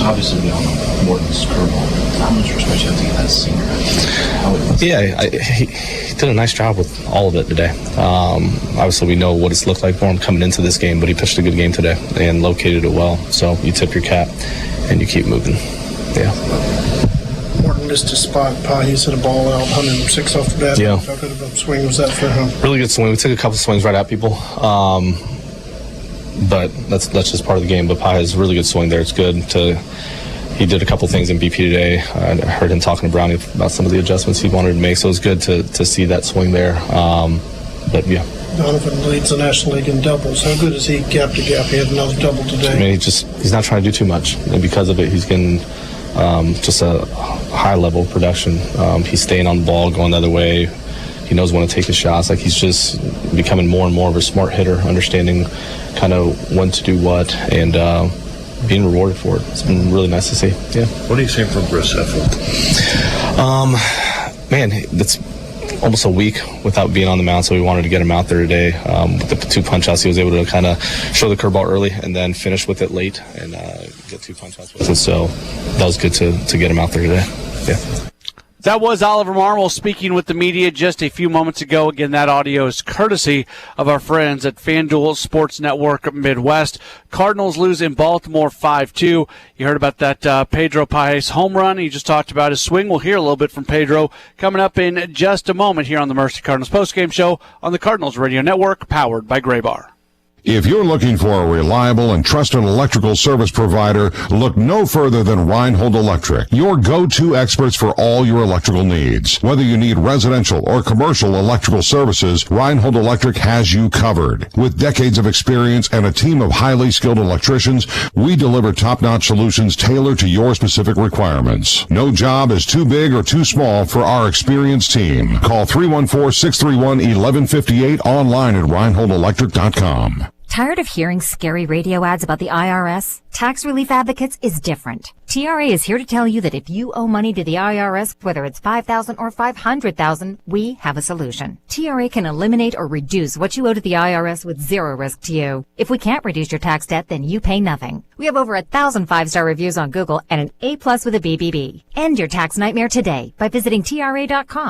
Obviously, we all know Morton's curveball. How much respect do you have to give that senior? Yeah, he did a nice job with all of it today. Obviously, we know what it's looked like for him coming into this game, but he pitched a good game today and located it well. So you tip your cap and you keep moving. Yeah. Morton missed a spot. Pajes hit a ball out, 106 off the bat. Yeah. How good of a swing was that for him? Really good swing. We took a couple swings right at people. But that's just part of the game. But Pajes has a really good swing there. It's good to. He did a couple things in BP today. I heard him talking to Brownie about some of the adjustments he wanted to make. So it was good to see that swing there. But yeah. Donovan leads the National League in doubles. How good is he gap to gap? He had another double today. I mean, he's not trying to do too much, and because of it, he's getting just a high level of production. He's staying on the ball, going the other way. He knows when to take his shots. Like, he's just becoming more and more of a smart hitter, understanding kind of when to do what, and being rewarded for it. It's been really nice to see. Yeah. What are you seeing from Graceffo? Man, that's almost a week without being on the mound, so we wanted to get him out there today. With the 2 punch-outs, he was able to kind of show the curveball early and then finish with it late and get 2 punch-outs with it. So that was good to get him out there today. Yeah. That was Oliver Marmol speaking with the media just a few moments ago. Again, that audio is courtesy of our friends at FanDuel Sports Network Midwest. Cardinals lose in Baltimore 5-2. You heard about that Pedro Paez home run. He just talked about his swing. We'll hear a little bit from Pedro coming up in just a moment here on the Mercy Cardinals postgame show on the Cardinals Radio Network, powered by Graybar. If you're looking for a reliable and trusted electrical service provider, look no further than Reinhold Electric, your go-to experts for all your electrical needs. Whether you need residential or commercial electrical services, Reinhold Electric has you covered. With decades of experience and a team of highly skilled electricians, we deliver top-notch solutions tailored to your specific requirements. No job is too big or too small for our experienced team. Call 314-631-1158 online at ReinholdElectric.com. Tired of hearing scary radio ads about the IRS? Tax Relief Advocates is different. TRA is here to tell you that if you owe money to the IRS, whether it's $5,000 or $500,000, we have a solution. TRA can eliminate or reduce what you owe to the IRS with zero risk to you. If we can't reduce your tax debt, then you pay nothing. We have over 1,000 5-star reviews on Google and an A+ with a BBB. End your tax nightmare today by visiting TRA.com.